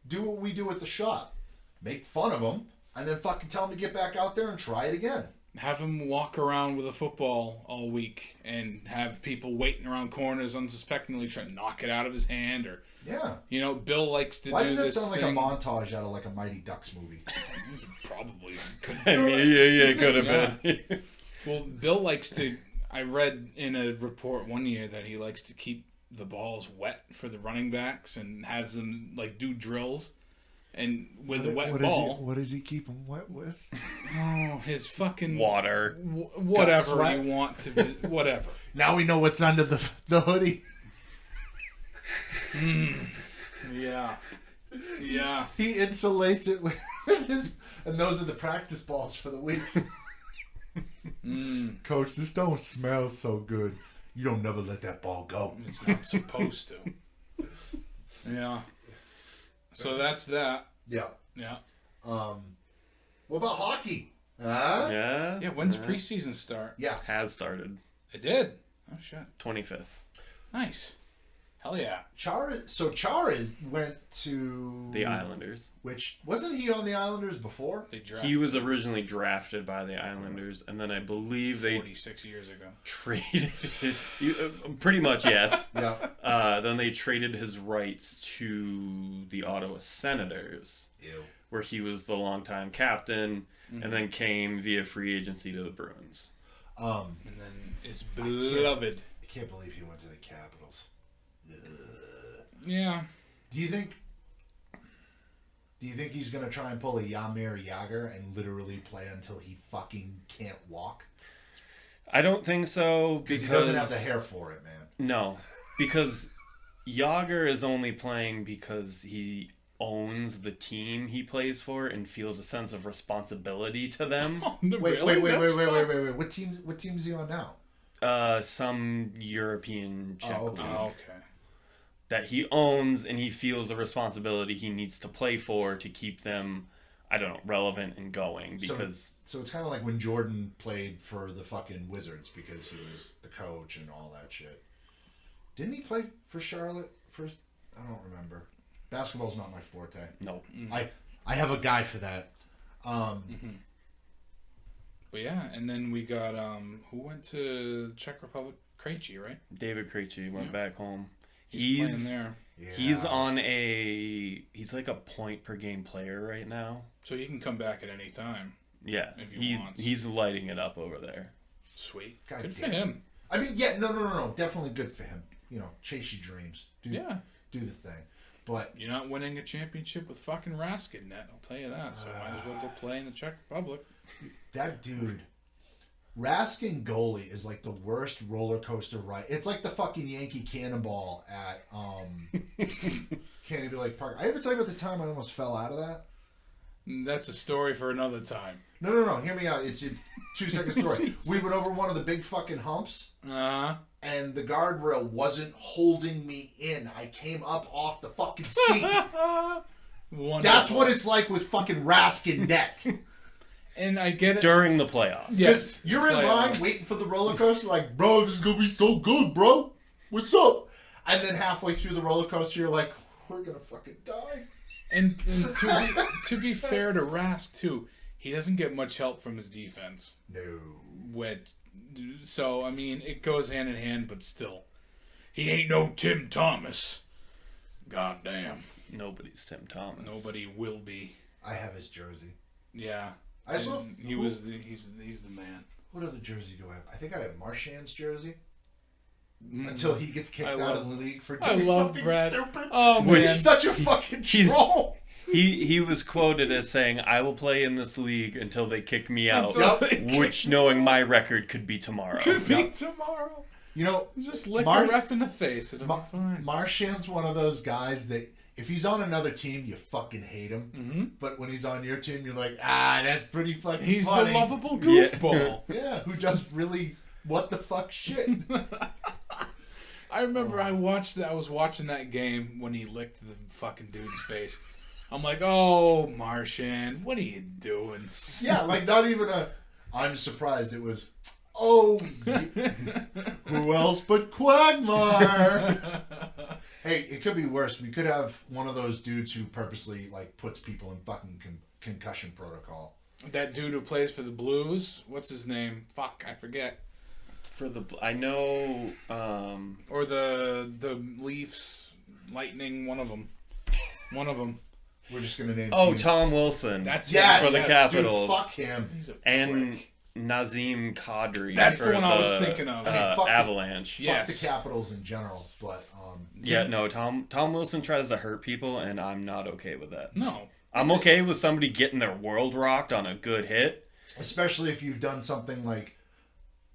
Do what we do at the shop, make fun of him, and then fucking tell him to get back out there and try it again. Have him walk around with a football all week and have people waiting around corners unsuspectingly trying to knock it out of his hand or. Yeah. Bill likes to Why do does that this sound like thing. a montage out of like a Mighty Ducks movie? Probably. I mean, yeah, it could have been. Well, Bill likes to. I read in a report one year that he likes to keep the balls wet for the running backs and has them like do drills, and with a wet ball. What does he keep them wet with? Oh, his fucking Water. Whatever sweat? you want to be, whatever. Now we know what's under the hoodie. Yeah. Yeah. He insulates it with his, and those are the practice balls for the week. Coach, this don't smell so good. You don't never let that ball go. It's not supposed to. Yeah. So that's that. Yeah. Yeah. What about hockey? Huh? Yeah. Yeah. When's preseason start? Yeah. Has started. It did. Oh shit. 25th. Nice. Hell yeah. Chara went to The Islanders. Which wasn't he on the Islanders before? They drafted He was originally drafted by the Islanders, and then I believe they 46 years ago. traded. Pretty much, yes. Yeah. Then they traded his rights to the Ottawa Senators, Ew. where he was the longtime captain, and then came via free agency to the Bruins. And then is beloved. I can't believe he went to the Capitals. Yeah. Do you think he's gonna try and pull a Jaromir Jagr and literally play until he fucking can't walk? I don't think so because He doesn't have the hair for it, man. No, because Yager is only playing because he owns the team he plays for and feels a sense of responsibility to them. Wait. What team is he on now? Some European Czech league Okay. that he owns, and he feels the responsibility he needs to play for to keep them, I don't know, relevant and going. Because so it's kind of like when Jordan played for the fucking Wizards because he was the coach and all that shit. Didn't he play for Charlotte first? I don't remember. Basketball's not my forte. no, I have a guy for that. But yeah, and then we got who went to Czech Republic? Krejci, right? David Krejci went back home. He's playing there. Yeah. He's like a point per game player right now. So he can come back at any time. Yeah, If he wants. he's lighting it up over there. Sweet. God Good for damn. him. I mean, yeah, no. Definitely good for him. Chase your dreams. Do the thing. But You're not winning a championship with fucking Raskin net, I'll tell you that. So might as well go play in the Czech Republic. that dude, Raskin goalie is like the worst roller coaster ride. It's like the fucking Yankee Cannonball at Candy Lake Park. I ever tell you about the time I almost fell out of that? That's a story for another time. No. Hear me out. It's a 2-second story. We went over one of the big fucking humps, and the guardrail wasn't holding me in. I came up off the fucking seat. Wonderful. That's what it's like with fucking Raskin net. And I get it. During the playoffs. Yes. You're in Playoffs. line waiting for the roller coaster, like, bro, this is gonna be so good, bro. What's up? And then halfway through the roller coaster, you're like, we're gonna fucking die. And to be fair to Rask too, he doesn't get much help from his defense. No. So I mean, it goes hand in hand, but still, he ain't no Tim Thomas. God damn. Nobody's Tim Thomas. Nobody will be. I have his jersey. Yeah. I saw. And he's the man. What other jersey do I have? I think I have Marchand's jersey. until he gets kicked out of the league for I doing love something Brad. stupid. Oh, Which- He's man. such a fucking He's- troll. He was quoted as saying, "I will play in this league until they kick me out," Until they kick which, me knowing out. my record, could be tomorrow. Could be Yep. tomorrow. You know, Just lick Mar- a ref in the face. It'll be fine. Marchand's one of those guys that if he's on another team, you fucking hate him. Mm-hmm. But when he's on your team, you're like, that's pretty fucking He's funny. the lovable Yeah. goofball. Yeah, who does really what the fuck shit. I remember I was watching that game when he licked the fucking dude's face. I'm like, oh, Martian, what are you doing? Yeah, like not even I'm surprised. It was, oh, who else but Quagmire? Hey, it could be worse. We could have one of those dudes who purposely like puts people in fucking concussion protocol. That dude who plays for the Blues, what's his name? Fuck, I forget. I know. Or the Leafs, Lightning, one of them. One of them. We're just gonna name. Oh, teams. Tom Wilson. That's Yes, for the yes, Capitals. Dude, fuck him. He's a And prick. Nazem Kadri. That's for the one I was thinking of. Fuck the- Avalanche. Yeah. Fuck Yes. the Capitals in general, but Yeah, no. Tom Wilson tries to hurt people, and I'm not okay with that. No. I'm okay with somebody getting their world rocked on a good hit. especially if you've done something like.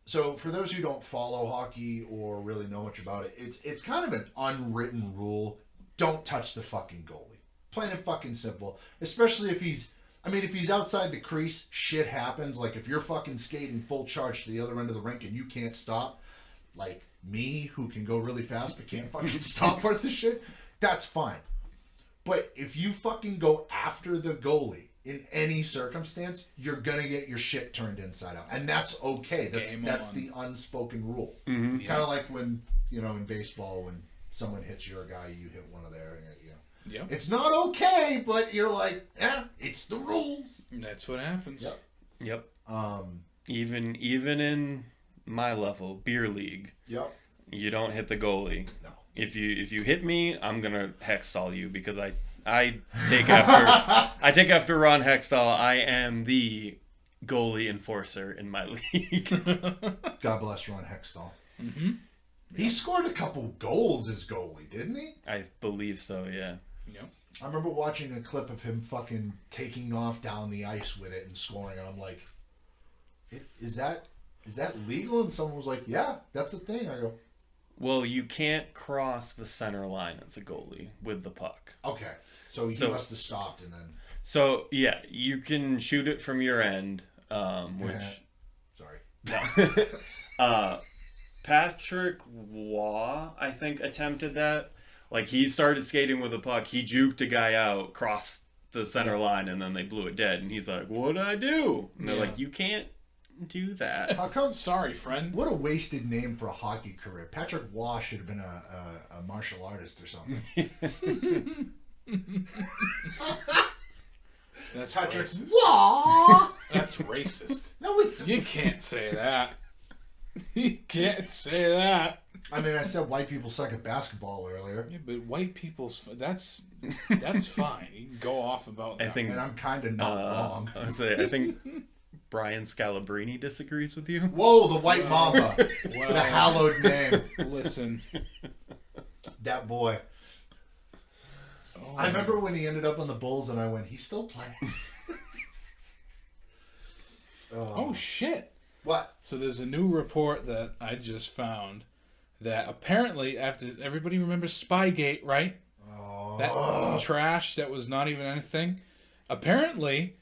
So, for those who don't follow hockey or really know much about it, it's kind of an unwritten rule: don't touch the fucking goalie. Plain and fucking simple. Especially if he's outside the crease, shit happens. Like if you're fucking skating full charge to the other end of the rink and you can't stop, like me who can go really fast but can't fucking stop worth the shit, that's fine. But if you fucking go after the goalie in any circumstance, you're gonna get your shit turned inside out, and that's okay. That's on. the unspoken rule. Mm-hmm. Yeah. Kind of like when in baseball, when someone hits your guy, you hit one of theirs. Yep. It's not okay, but you're like, it's the rules. That's what happens. Yep. Yep. Um. Even in my level, beer league, Yep. you don't hit the goalie. No. If you hit me, I'm gonna hextall you because I take after Ron Hextall. I am the goalie enforcer in my league. God bless Ron Hextall. Mm-hmm. He scored a couple goals as goalie, didn't he? I believe so. Yeah. Yep. I remember watching a clip of him fucking taking off down the ice with it and scoring, and I'm like, is that legal? And someone was like, yeah, that's a thing. I go, Well, you can't cross the center line as a goalie with the puck. okay. So he must have stopped and then. So yeah, you can shoot it from your end, which Sorry. Patrick Waugh, I think, attempted that. Like, he started skating with a puck, he juked a guy out, crossed the center line, and then they blew it dead. And he's like, "What'd I do?" And they're Yeah. like, "You can't do that." How come? Sorry, friend. What a wasted name for a hockey career. Patrick Waugh should have been a martial artist or something. That's Patrick racist. Waugh. That's racist. No, it's. You can't say that. You can't say that. I mean, I said white people suck at basketball earlier, Yeah, but white people's that's fine. You can go off about that. I think and I'm kind of not wrong. I think Brian Scalabrine disagrees with you. Whoa, the white mamba, Well, the hallowed name, listen. that boy. Oh, I remember when he ended up on the Bulls, and I went, he's still playing. Oh shit. What? So there's a new report that I just found that apparently after everybody remembers Spygate, right? Oh. That trash that was not even anything. Apparently,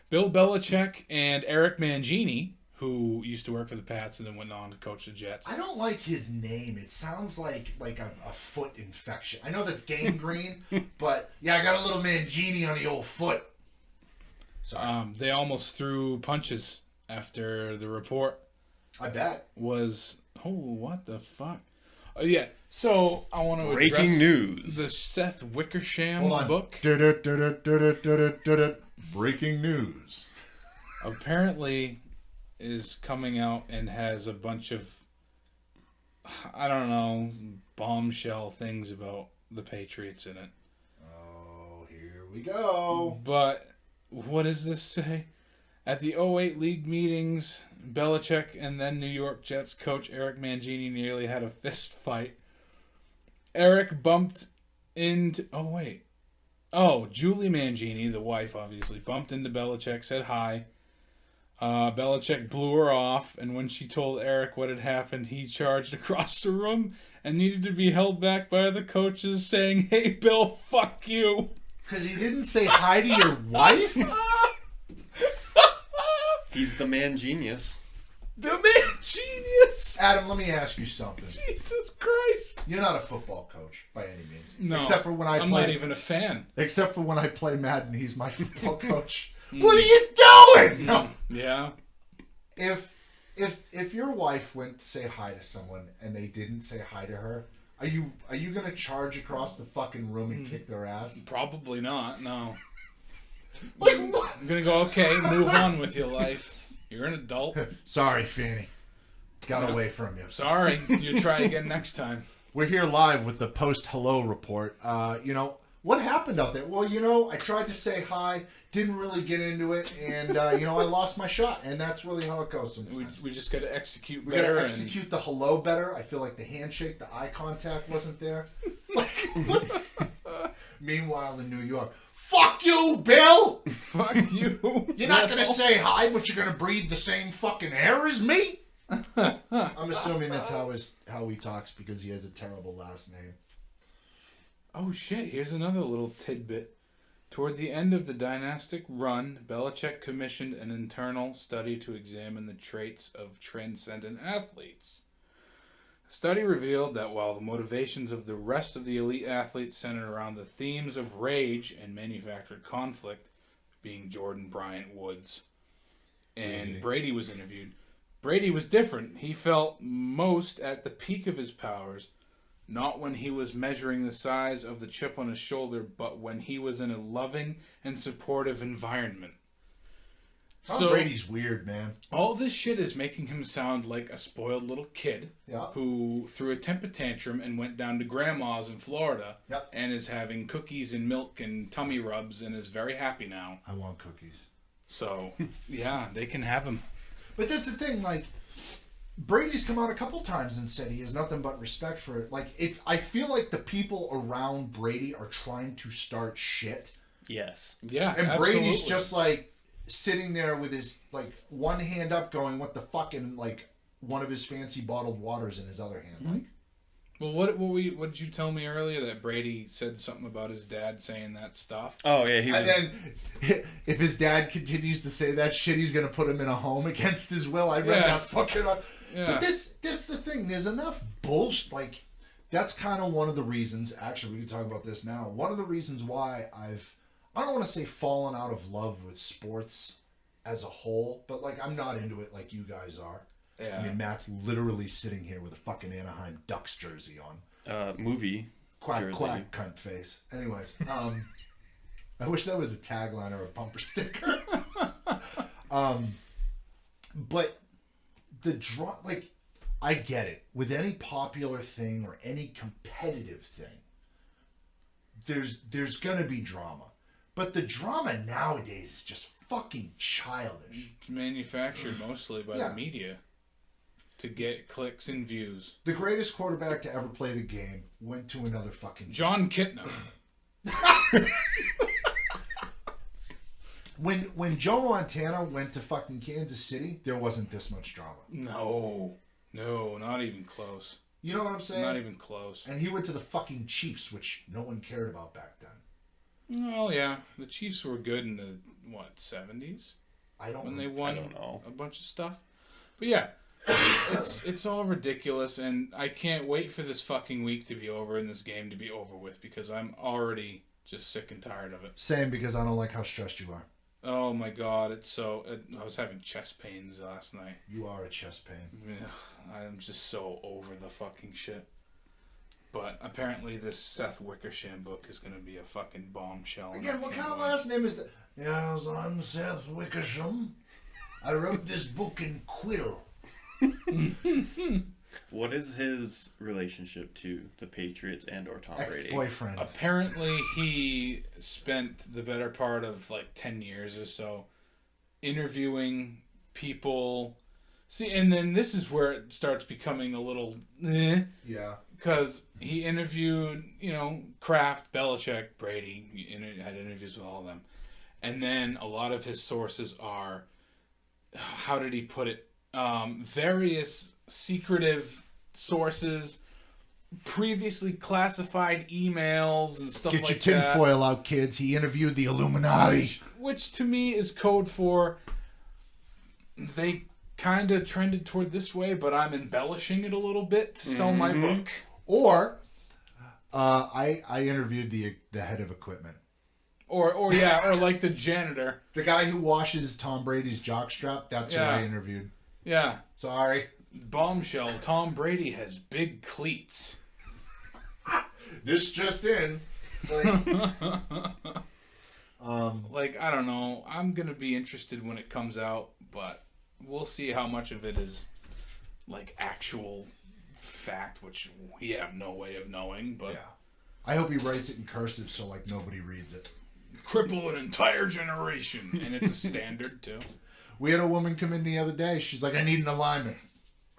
Bill Belichick and Eric Mangini, who used to work for the Pats and then went on to coach the Jets. I don't like his name. It sounds like a foot infection. I know that's gangrene, but yeah, I got a little mangini on the old foot. Sorry. They almost threw punches after the report I bet. was. Oh, what the fuck? Oh, yeah. So I want to Breaking address news. the Seth Wickersham Hold on. book. Breaking news. Apparently is coming out and has a bunch of, I don't know, bombshell things about the Patriots in it. Oh, here we go. But what does this say? At the '08 league meetings, Belichick and then New York Jets coach Eric Mangini nearly had a fist fight. Eric bumped into... Julie Mangini, the wife, obviously, bumped into Belichick, said hi. Belichick blew her off, and when she told Eric what had happened, he charged across the room and needed to be held back by the coaches, saying, "Hey, Bill, fuck you." Because he didn't say hi to your wife? He's the man genius. The man genius! Adam, let me ask you something. Jesus Christ. You're not a football coach by any means. No. Except for when I'm not even a fan. Except for when I play Madden, he's my football coach. What are you doing? No. Yeah. If your wife went to say hi to someone and they didn't say hi to her, are you gonna charge across the fucking room and kick their ass? Probably not, no. Like what? I'm gonna go, okay, move on with your life. You're an adult. Sorry, Fanny. Got away from you. Sorry. You try again next time. We're here live with the post-hello report. What happened out there? Well, I tried to say hi, didn't really get into it, and, I lost my shot. And that's really how it goes sometimes. We just got to execute We better. got to execute the hello better. I feel like the handshake, the eye contact wasn't there. Meanwhile, in New York, fuck you, Bill! Fuck you. You're not going to say hi, but you're going to breathe the same fucking air as me? I'm assuming that's how he talks because he has a terrible last name. Oh shit, here's another little tidbit. Toward the end of the dynastic run, Belichick commissioned an internal study to examine the traits of transcendent athletes. The study revealed that while the motivations of the rest of the elite athletes centered around the themes of rage and manufactured conflict, being Jordan, Bryant, Woods, and Brady was interviewed, Brady was different. He felt most at the peak of his powers, not when he was measuring the size of the chip on his shoulder, but when he was in a loving and supportive environment. Tom Brady's weird, man. All this shit is making him sound like a spoiled little kid who threw a temper tantrum and went down to grandma's in Florida and is having cookies and milk and tummy rubs and is very happy now. I want cookies. So, yeah, they can have him. But that's the thing, like, Brady's come out a couple times and said he has nothing but respect for it. Like, I feel like the people around Brady are trying to start shit. Yes. Yeah, and absolutely. Brady's just, like, sitting there with his, like, one hand up going, what the fuck, and, like, one of his fancy bottled waters in his other hand. Mm-hmm. Like, well, what did you tell me earlier that Brady said something about his dad saying that stuff? Oh yeah, he was. And then if his dad continues to say that shit, he's gonna put him in a home against his will. I read that fucking up. Yeah. But that's the thing. There's enough bullshit. Like, that's kind of one of the reasons. Actually, we can talk about this now. One of the reasons why I don't want to say fallen out of love with sports as a whole, but like I'm not into it like you guys are. Yeah. I mean, Matt's literally sitting here with a fucking Anaheim Ducks jersey on. Movie. Quack, jersey. quack, cunt face. Anyways, I wish that was a tagline or a bumper sticker. But the draw, like, I get it. With any popular thing or any competitive thing, there's gonna be drama. But the drama nowadays is just fucking childish. It's manufactured mostly by the media to get clicks and views. The greatest quarterback to ever play the game went to another fucking... John Kitna. When Joe Montana went to fucking Kansas City, there wasn't this much drama. No, not even close. You know what I'm saying? Not even close. And he went to the fucking Chiefs, which no one cared about back then. Well, yeah. The Chiefs were good in the, 70s? When they won a bunch of stuff. But yeah, it's all ridiculous, and I can't wait for this fucking week to be over and this game to be over with because I'm already just sick and tired of it. Same, because I don't like how stressed you are. Oh my god, I was having chest pains last night. You are a chest pain. Yeah, I'm just so over the fucking shit. But apparently this Seth Wickersham book is going to be a fucking bombshell. Again, what kind of last name is that? Yes, I'm Seth Wickersham. I wrote this book in quill. What is his relationship to the Patriots and or Tom Brady? Ex-boyfriend. Apparently he spent the better part of 10 years or so interviewing people. See, and then this is where it starts becoming a little eh. Yeah. Because he interviewed, Kraft, Belichick, Brady. He had interviews with all of them. And then a lot of his sources are, how did he put it? Various secretive sources, previously classified emails and stuff like that. Get your tinfoil out, kids. He interviewed the Illuminati. Which to me is code for they kind of trended toward this way, but I'm embellishing it a little bit to sell my book. Or I interviewed the head of equipment. Or like the janitor. The guy who washes Tom Brady's jockstrap, that's who I interviewed. Yeah. Sorry. Bombshell, Tom Brady has big cleats. This just in. I don't know. I'm going to be interested when it comes out, but we'll see how much of it is actual fact, which we have no way of knowing, but yeah. I hope he writes it in cursive so nobody reads it. Cripple an entire generation, and it's a standard too. We had a woman come in the other day. She's like, I need an alignment.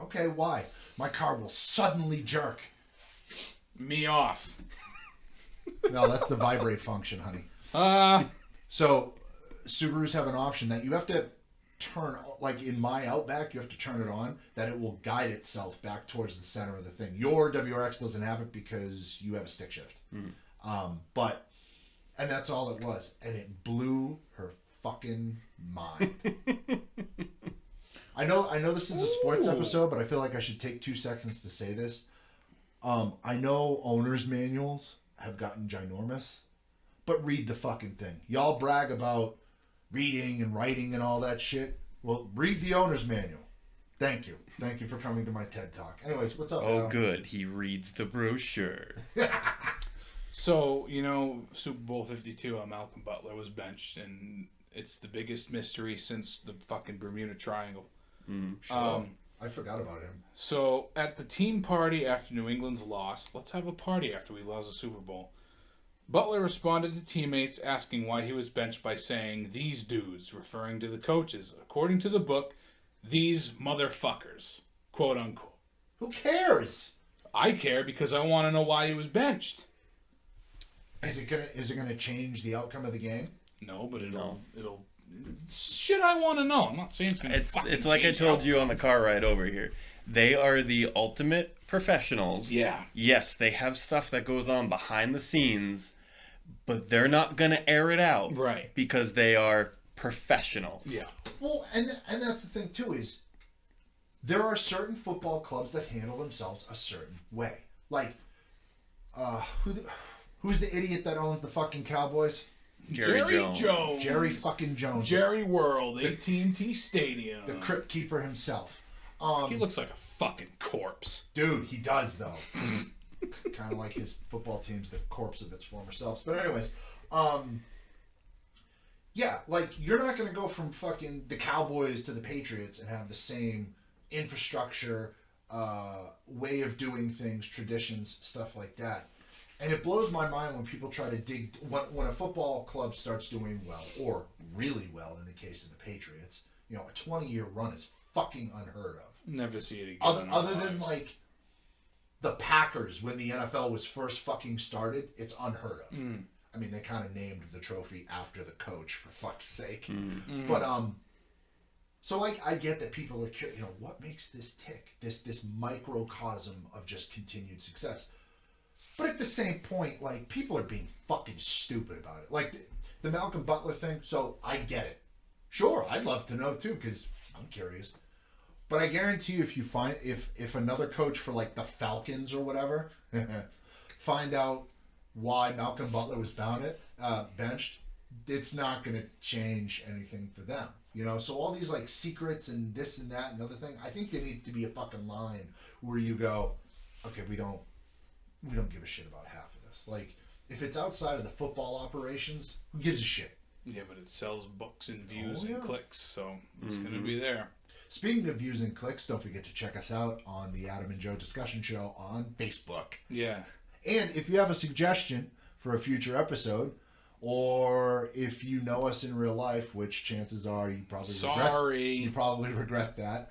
Okay, why? My car will suddenly jerk. Me off. No, that's the vibrate function, honey. So Subarus have an option that you have to turn, in my Outback, you have to turn it on, that it will guide itself back towards the center of the thing. Your WRX doesn't have it because you have a stick shift. And that's all it was. And it blew her fucking mind. I know this is a sports episode, but I feel like I should take 2 seconds to say this. I know owner's manuals have gotten ginormous, but read the fucking thing. Y'all brag about reading and writing and all that shit. Well, read the owner's manual. Thank you. Thank you for coming to my TED Talk. Anyways, what's up, Oh, good. He reads the brochure. So, Super Bowl 52, Malcolm Butler was benched, and it's the biggest mystery since the fucking Bermuda Triangle. Sure. I forgot about him. So, at the team party after New England's loss, let's have a party after we lost the Super Bowl. Butler responded to teammates asking why he was benched by saying, "These dudes," referring to the coaches. According to the book, "these motherfuckers," quote unquote. Who cares? I care because I want to know why he was benched. Is it gonna change the outcome of the game? No, but it'll shit I want to know. I'm not saying it's gonna. It's like I told you on the car ride over here. They are the ultimate professionals. Yeah. Yes, they have stuff that goes on behind the scenes, but they're not gonna air it out, right? Because they are professionals. Yeah. Well, and that's the thing too, is there are certain football clubs that handle themselves a certain way. Who's the idiot that owns the fucking Cowboys? Jerry Jones. Jerry fucking Jones. Jerry World, AT&T Stadium. The crypt keeper himself. He looks like a fucking corpse. Dude, he does though. Kind of like his football team's the corpse of its former selves. But anyways, yeah, you're not gonna go from fucking the Cowboys to the Patriots and have the same infrastructure, way of doing things, traditions, stuff like that. And it blows my mind when people try to dig when a football club starts doing well, or really well in the case of the Patriots. A 20-year run is fucking unheard of. Never see it again. Other than the Packers when the NFL was first fucking started, it's unheard of. I mean, they kind of named the trophy after the coach, for fuck's sake. But so I get that people are curious. What makes this tick? This microcosm of just continued success. But at the same point, people are being fucking stupid about it. The Malcolm Butler thing, so I get it. Sure, I'd love to know too, because I'm curious. But I guarantee you, if another coach for the Falcons or whatever find out why Malcolm Butler was benched, it's not going to change anything for them. So all these secrets and this and that and other thing, I think there needs to be a fucking line where you go, okay, we don't give a shit about half of this. If it's outside of the football operations, who gives a shit? Yeah, but it sells books and views and clicks, so it's going to be there. Speaking of views and clicks, don't forget to check us out on the Adam and Joe Discussion Show on Facebook. Yeah. And if you have a suggestion for a future episode, or if you know us in real life, which chances are you probably regret that,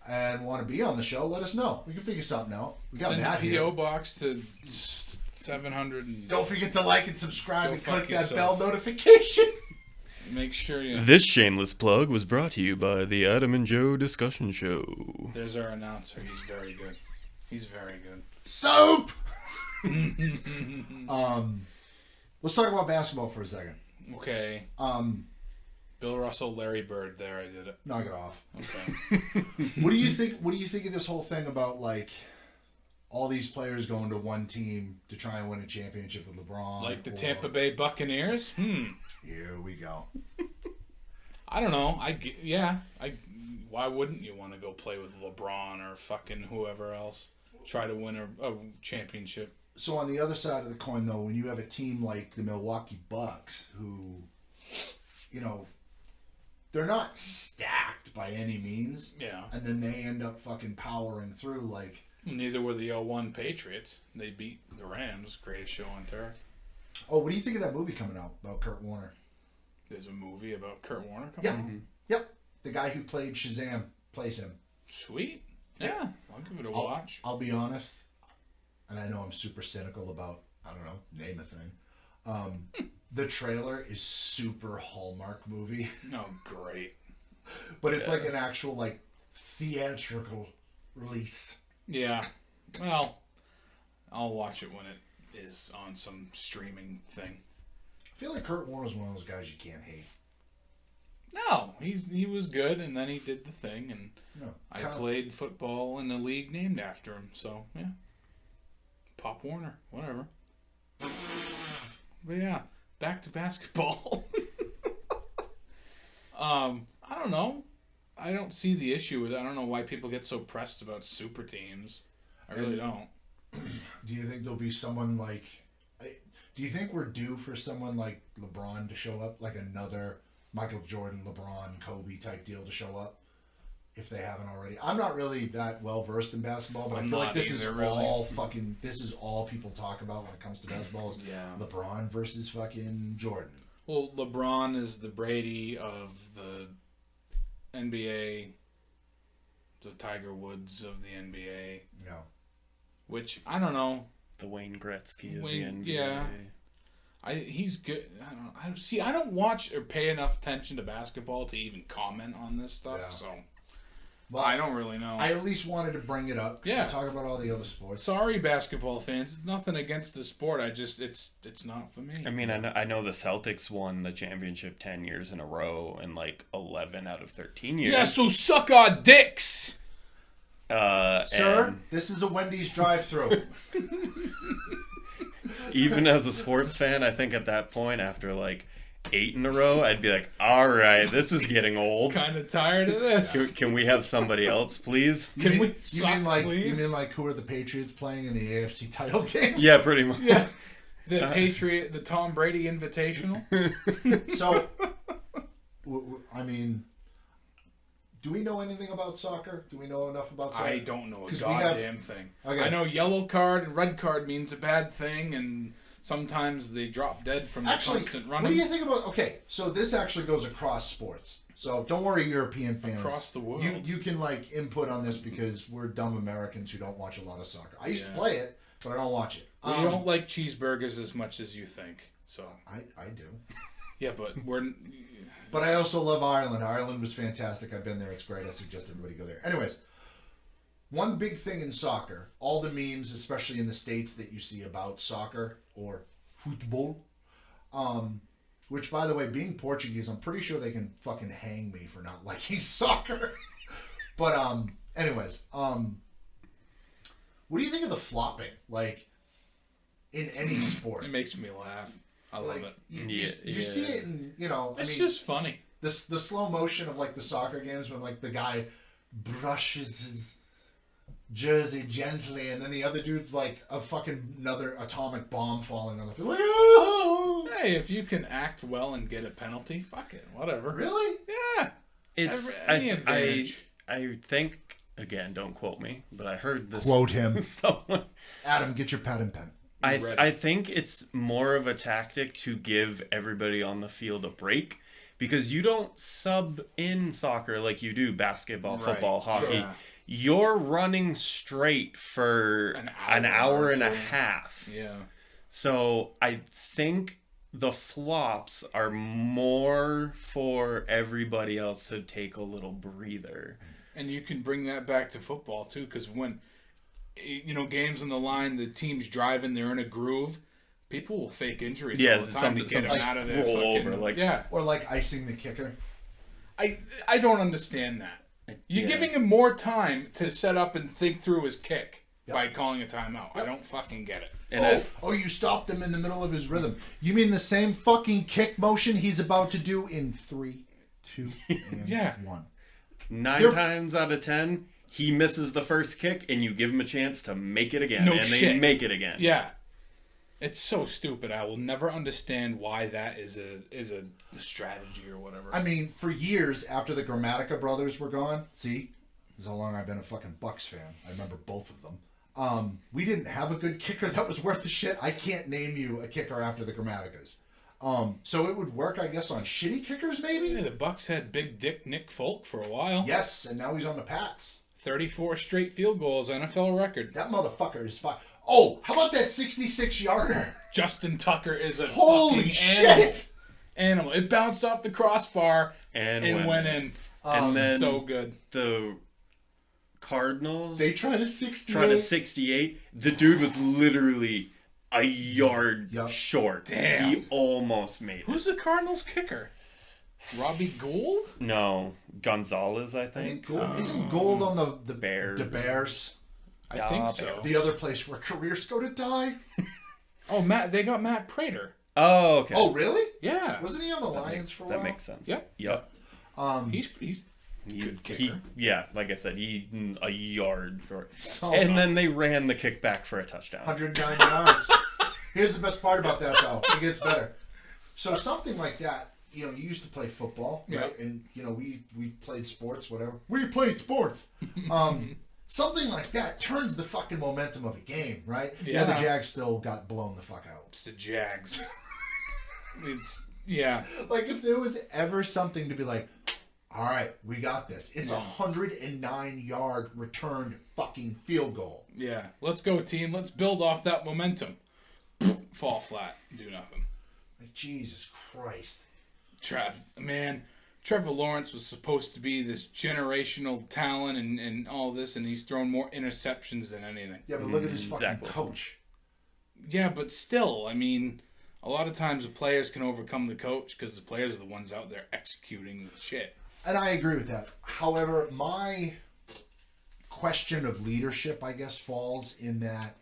and want to be on the show, let us know. We can figure something out. We got Send a Matt PO here. box to 700. And don't forget to like and subscribe Go and click fuck that yourself. bell notification. Make sure you. This shameless plug was brought to you by the Adam and Joe Discussion Show. There's our announcer. He's very good. He's very good. Soap. Let's talk about basketball for a second. Okay. Bill Russell, Larry Bird. There, I did it. Knock it off. Okay. What do you think? What do you think of this whole thing about like all these players going to one team to try and win a championship with LeBron? Like the Tampa Bay Buccaneers? Here we go. I don't know. Why wouldn't you want to go play with LeBron or fucking whoever else? Try to win a championship. So on the other side of the coin, though, when you have a team like the Milwaukee Bucks, who, you know, they're not stacked by any means. Yeah. And then they end up fucking powering through like. Neither were the 0-1 Patriots. They beat the Rams. Greatest show on turf. Oh, what do you think of that movie coming out about Kurt Warner? There's a movie about Kurt Warner coming Yeah. out? Yep. The guy who played Shazam plays him. Sweet. Yeah. I'll give it a watch. I'll be honest, and I know I'm super cynical about, I don't know, name a thing. The trailer is super Hallmark movie. Oh, great. But it's like an actual, like, theatrical release. Yeah. Well, I'll watch it when it is on some streaming thing. I feel like Kurt Warner's one of those guys you can't hate. No, he was good, and then he did the thing, and No, I played football in a league named after him, so, yeah. Pop Warner, whatever. But yeah, back to basketball. I don't know. I don't see the issue with it. I don't know why people get so pressed about super teams. I really don't. Do you think there'll be someone like... Do you think we're due for someone like LeBron to show up? Like another Michael Jordan, LeBron, Kobe type deal to show up? If they haven't already. I'm not really that well versed in basketball, but I feel like this is all fucking... This is all people talk about when it comes to basketball is LeBron versus fucking Jordan. Well, LeBron is the Brady of the NBA, the Tiger Woods of the NBA. Yeah. Which, I don't know. The Wayne Gretzky of the NBA. Yeah. He's good. I don't watch or pay enough attention to basketball to even comment on this stuff, so... Well, I don't really know. I at least wanted to bring it up. Yeah. Talk about all the other sports. Sorry, basketball fans. It's nothing against the sport. It's not for me. I mean, I know the Celtics won the championship 10 years in a row and like 11 out of 13 years. Yeah, so suck our dicks. Sir, this is a Wendy's drive-thru. Even as a sports fan, I think at that point, after like 8 in a row, I'd be like, all right, this is getting old. Kind of tired of this. Can we have somebody else, please? You mean like who are the Patriots playing in the AFC title game? Yeah, pretty much. Yeah. The Tom Brady Invitational. So, I mean, do we know anything about soccer? Do we know enough about soccer? I don't know a goddamn thing. Okay. I know yellow card and red card means a bad thing, and sometimes they drop dead from the constant running. What do you think about... Okay, so this actually goes across sports. So don't worry, European fans. Across the world. You can like input on this because we're dumb Americans who don't watch a lot of soccer. I used to play it, but I don't watch it. We don't like cheeseburgers as much as you think. So I do. Yeah, but we're... But I also love Ireland. Ireland was fantastic. I've been there. It's great. I suggest everybody go there. Anyways, one big thing in soccer, all the memes, especially in the States that you see about soccer or football, which, by the way, being Portuguese, I'm pretty sure they can fucking hang me for not liking soccer. But anyways, what do you think of the flopping? Like, in any sport? It makes me laugh. I love it. You see it in, it's just funny. The slow motion of, like, the soccer games when, like, the guy brushes his jersey gently and then the other dude's, like, another atomic bomb falling on the field. Like, oh! Hey, if you can act well and get a penalty, fuck it. Whatever. Really? Yeah. It's... Any advantage. I think... Again, don't quote me, but I heard this... Quote him. Someone... Adam, get your pad and pen. I think it's more of a tactic to give everybody on the field a break, because you don't sub in soccer like you do basketball, football, hockey. Yeah. You're running straight for an hour and a half. Yeah. So I think the flops are more for everybody else to take a little breather. And you can bring that back to football too, because when games on the line, the team's driving, they're in a groove. People will fake injuries all the time to get them out of there. Or like icing the kicker. I don't understand that. You're giving him more time to set up and think through his kick by calling a timeout. I don't fucking get it. And you stopped him in the middle of his rhythm. You mean the same fucking kick motion he's about to do in 3, 2, and 1. 9 times out of 10, he misses the first kick, and you give him a chance to make it again, they make it again. Yeah, it's so stupid. I will never understand why that is a strategy or whatever. I mean, for years after the Grammatica brothers were gone, see, this is how long I've been a fucking Bucks fan. I remember both of them. We didn't have a good kicker that was worth the shit. I can't name you a kicker after the Grammaticas. So it would work, I guess, on shitty kickers, maybe? Yeah, the Bucks had Big Dick Nick Folk for a while. Yes, and now he's on the Pats. 34 straight field goals, NFL record. That motherfucker is fine. Oh, how about that 66-yarder? Justin Tucker is a Holy shit! Animal. It bounced off the crossbar and went in. And then so good. The Cardinals, they tried a 68. The dude was literally a yard short. Damn. He almost made it. Who's the Cardinals kicker? Robbie Gould? No, Gonzalez, I think. Isn't Gould on the Bears? The Bears. I think so. The other place where careers go to die. They got Matt Prater. Oh, okay. Oh, really? Yeah. Wasn't he on the Lions for a while? That makes sense. Yep. He's good kicker. Like I said, he a yard short. Then they ran the kickback for a touchdown. 109 yards. Here's the best part about that, though. It gets better. So something like that, you used to play football, right? And, we played sports, whatever. We played sports. Something like that turns the fucking momentum of a game, right? Yeah, the Jags still got blown the fuck out. It's the Jags. Like, if there was ever something to be like, all right, we got this. It's a 109-yard returned fucking field goal. Yeah. Let's go, team. Let's build off that momentum. Fall flat. Do nothing. Like, Jesus Christ. Trevor Lawrence was supposed to be this generational talent and all this, and he's thrown more interceptions than anything. Yeah, but look at his fucking coach. Yeah, but still, I mean, a lot of times the players can overcome the coach because the players are the ones out there executing the shit. And I agree with that. However, my question of leadership, I guess, falls in that.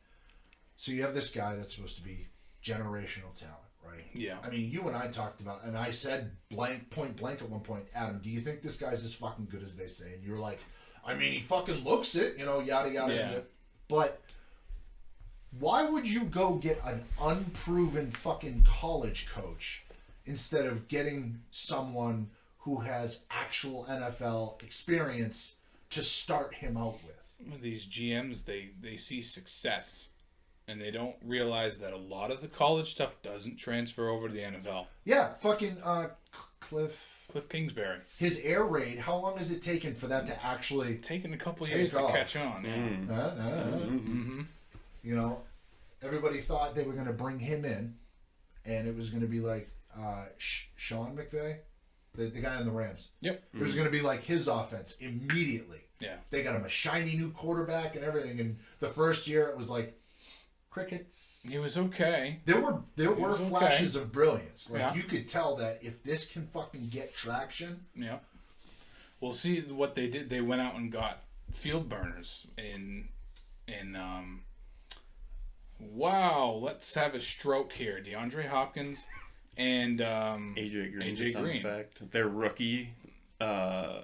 So you have this guy that's supposed to be generational talent, right? Yeah. I mean, you and I talked about, and I said point blank at one point, Adam, do you think this guy's as fucking good as they say? And you're like, I mean, he fucking looks it, yada, yada, yada. But why would you go get an unproven fucking college coach instead of getting someone who has actual NFL experience to start him out with? These GMs, they see success, and they don't realize that a lot of the college stuff doesn't transfer over to the NFL. Yeah, fucking Cliff Kingsbury. His air raid, how long has it taken for that to actually... Taken a couple years to catch on. Yeah. Everybody thought they were going to bring him in, and it was going to be like Sean McVay, the guy on the Rams. Yep. It was going to be like his offense immediately. Yeah. They got him a shiny new quarterback and everything, and the first year it was like crickets. He was okay. There were flashes of brilliance. Like you could tell that if this can fucking get traction. Yeah. Well, see what they did. They went out and got field burners in wow, let's have a stroke here. DeAndre Hopkins and AJ Green. To some effect. Their rookie, I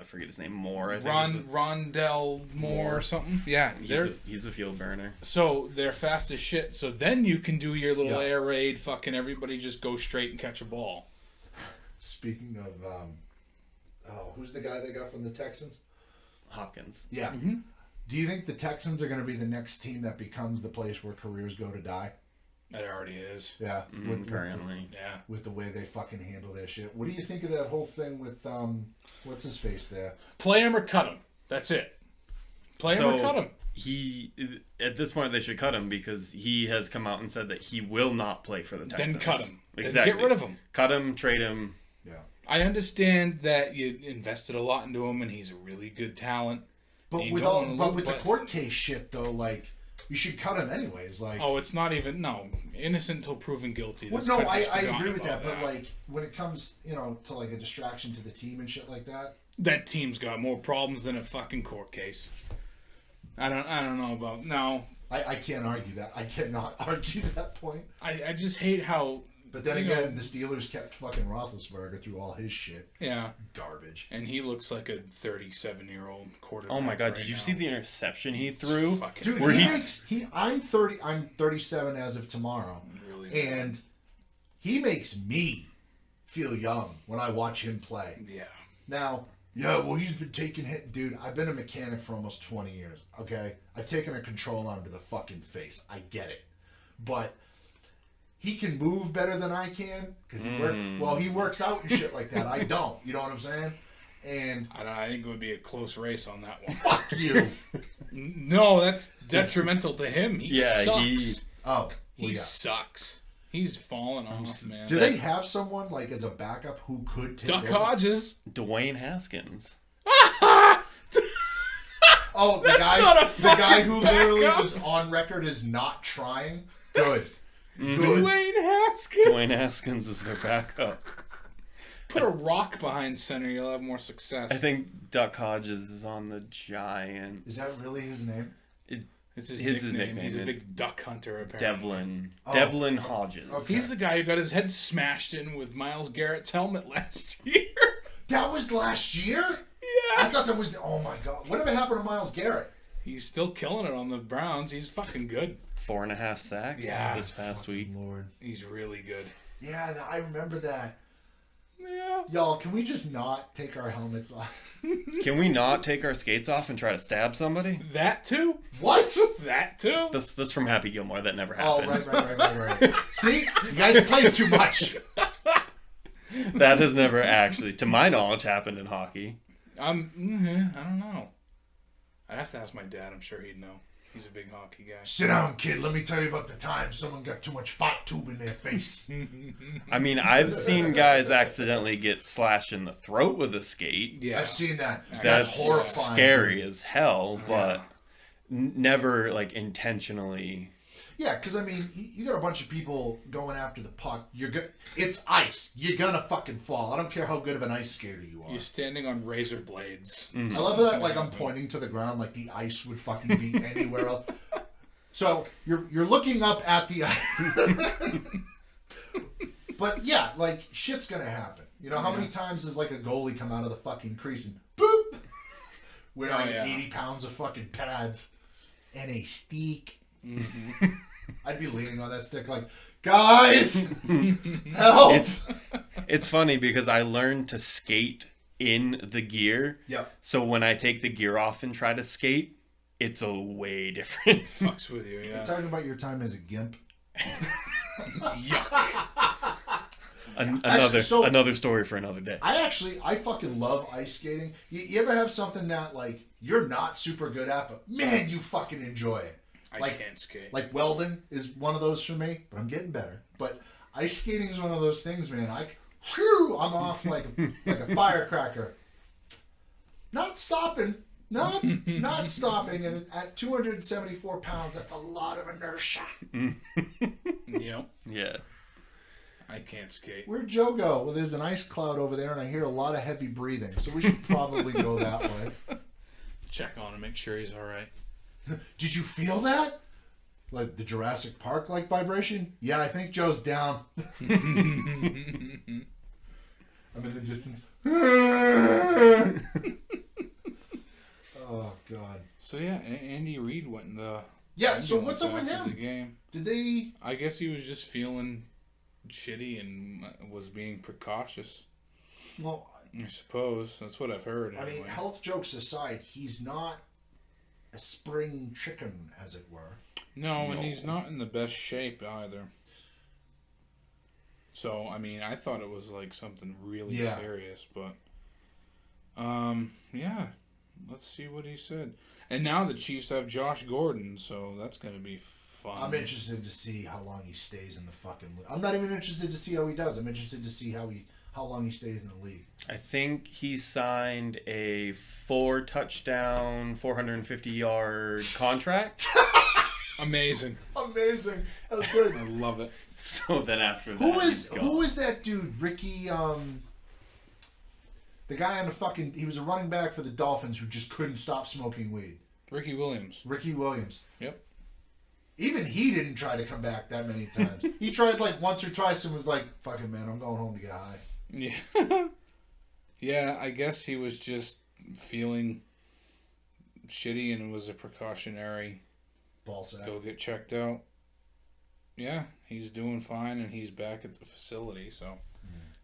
forget his name. Moore, I think. Rondell Moore or something. Yeah, he's a field burner. So they're fast as shit. So then you can do your little air raid. Fucking everybody just go straight and catch a ball. Speaking of, who's the guy they got from the Texans? Hopkins. Yeah. Do you think the Texans are going to be the next team that becomes the place where careers go to die? That already is. Yeah. Currently. With the way they fucking handle their shit. What do you think of that whole thing with, what's his face there? Play him or cut him. That's it. Play him or cut him. At this point, they should cut him because he has come out and said that he will not play for the Texans. Then cut him. Exactly. Then get rid of him. Cut him, trade him. Yeah. I understand that you invested a lot into him and he's a really good talent. But with the court case shit though, like you should cut him anyways. Like, oh, it's not even innocent until proven guilty. Well, no, I agree with that. But like when it comes, to like a distraction to the team and shit like that, that team's got more problems than a fucking court case. I don't know about now. I can't argue that. I cannot argue that point. I just hate how. But then again, the Steelers kept fucking Roethlisberger through all his shit. Yeah. Garbage. And he looks like a 37-year-old quarterback. Oh my god, did you see the interception he threw? Dude, I'm 37 as of tomorrow. Really and he makes me feel young when I watch him play. Yeah. Now, he's been taking hit. Dude, I've been a mechanic for almost 20 years, okay? I've taken a control arm to the fucking face. I get it. But he can move better than I can because he works out and shit like that. I don't. You know what I'm saying? And I think it would be a close race on that one. Fuck you. No, that's detrimental to him. He sucks. He sucks. He's fallen off, man. Do they have someone like as a backup who could take Duck Hodges? Dwayne Haskins. Oh, the guy who literally was on record as not trying. Good. Dwayne Haskins is their backup. Put a rock behind center, you'll have more success. I think Duck Hodges is on the Giants. Is that really his name? It's his nickname. He's a big duck hunter, apparently. Devlin Hodges. Okay. He's the guy who got his head smashed in with Myles Garrett's helmet last year. That was last year? Yeah. I thought that was... Oh, my God. Whatever happened to Myles Garrett? He's still killing it on the Browns. He's fucking good. 4.5 sacks this past week. Lord. He's really good. Yeah, I remember that. Yeah. Y'all, can we just not take our helmets off? Can we not take our skates off and try to stab somebody? That too? What? That too? This from Happy Gilmore. That never happened. Oh, right. See? You guys played too much. That has never actually, to my knowledge, happened in hockey. I don't know. I'd have to ask my dad. I'm sure he'd know. He's a big hockey guy. Sit down, kid. Let me tell you about the time someone got too much fat tube in their face. I mean, I've seen guys accidentally get slashed in the throat with a skate. Yeah, I've seen that. That's horrifying. Scary as hell, but never like intentionally. Yeah, because I mean, you got a bunch of people going after the puck. It's ice. You're gonna fucking fall. I don't care how good of an ice skater you are. You're standing on razor blades. Mm-hmm. I love that. Like I'm pointing to the ground, like the ice would fucking be anywhere else. So you're looking up at the ice. But yeah, like shit's gonna happen. You know how many times does like a goalie come out of the fucking crease and boop, wearing 80 pounds of fucking pads and a stick. Mm-hmm. I'd be leaning on that stick like, guys, help! It's funny because I learned to skate in the gear. Yep. So when I take the gear off and try to skate, it's a way different. Fucks with you, yeah. You're talking about your time as a gimp. Another story for another day. I fucking love ice skating. You ever have something that like you're not super good at, but man, you fucking enjoy it. I can't skate. Like welding is one of those for me, but I'm getting better. But ice skating is one of those things, man. I'm off like a firecracker. Not stopping. Not stopping. And at 274 pounds, that's a lot of inertia. Yep. Yeah. I can't skate. Where'd Joe go? Well, there's an ice cloud over there, and I hear a lot of heavy breathing. So we should probably go that way. Check on him, make sure he's all right. Did you feel that? Like the Jurassic Park like vibration? Yeah, I think Joe's down. I'm in the distance. Oh God. So yeah, Andy Reid went in the. Yeah. So what's up with him? The game. Did they? I guess he was just feeling shitty and was being precautious. Well, I suppose that's what I've heard. I mean, health jokes aside, he's not a spring chicken, as it were. No, and he's not in the best shape either. So, I mean, I thought it was like something really serious, but yeah, let's see what he said. And now the Chiefs have Josh Gordon, so that's going to be fun. I'm interested to see how long he stays in the fucking league. I'm not even interested to see how he does. I'm interested to see how long he stays in the league. I think he signed a 4-touchdown, 450-yard contract. Amazing. Amazing. That was good. I love it. So then after that, who is that dude? Ricky, the guy on the fucking, he was a running back for the Dolphins who just couldn't stop smoking weed. Ricky Williams. Ricky Williams. Yep. Even he didn't try to come back that many times. He tried like once or twice and was like, fucking man, I'm going home to get high. Yeah. Yeah, I guess he was just feeling shitty and it was a precautionary Ball sack. go get checked out. Yeah, he's doing fine and he's back at the facility, so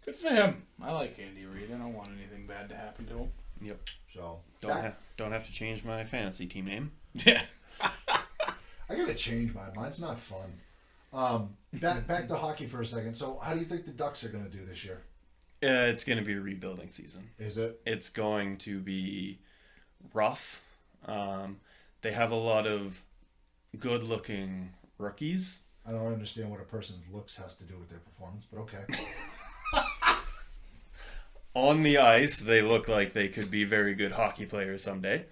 good for him. I like Andy Reid. I don't want anything bad to happen to him. Yep. So Don't have to change my fantasy team name. Yeah. I gotta change mine. Mine's not fun. Back to hockey for a second. So how do you think the Ducks are gonna do this year? It's going to be a rebuilding season. Is it? It's going to be rough. They have a lot of good-looking rookies. I don't understand what a person's looks has to do with their performance, but okay. On the ice, they look like they could be very good hockey players someday.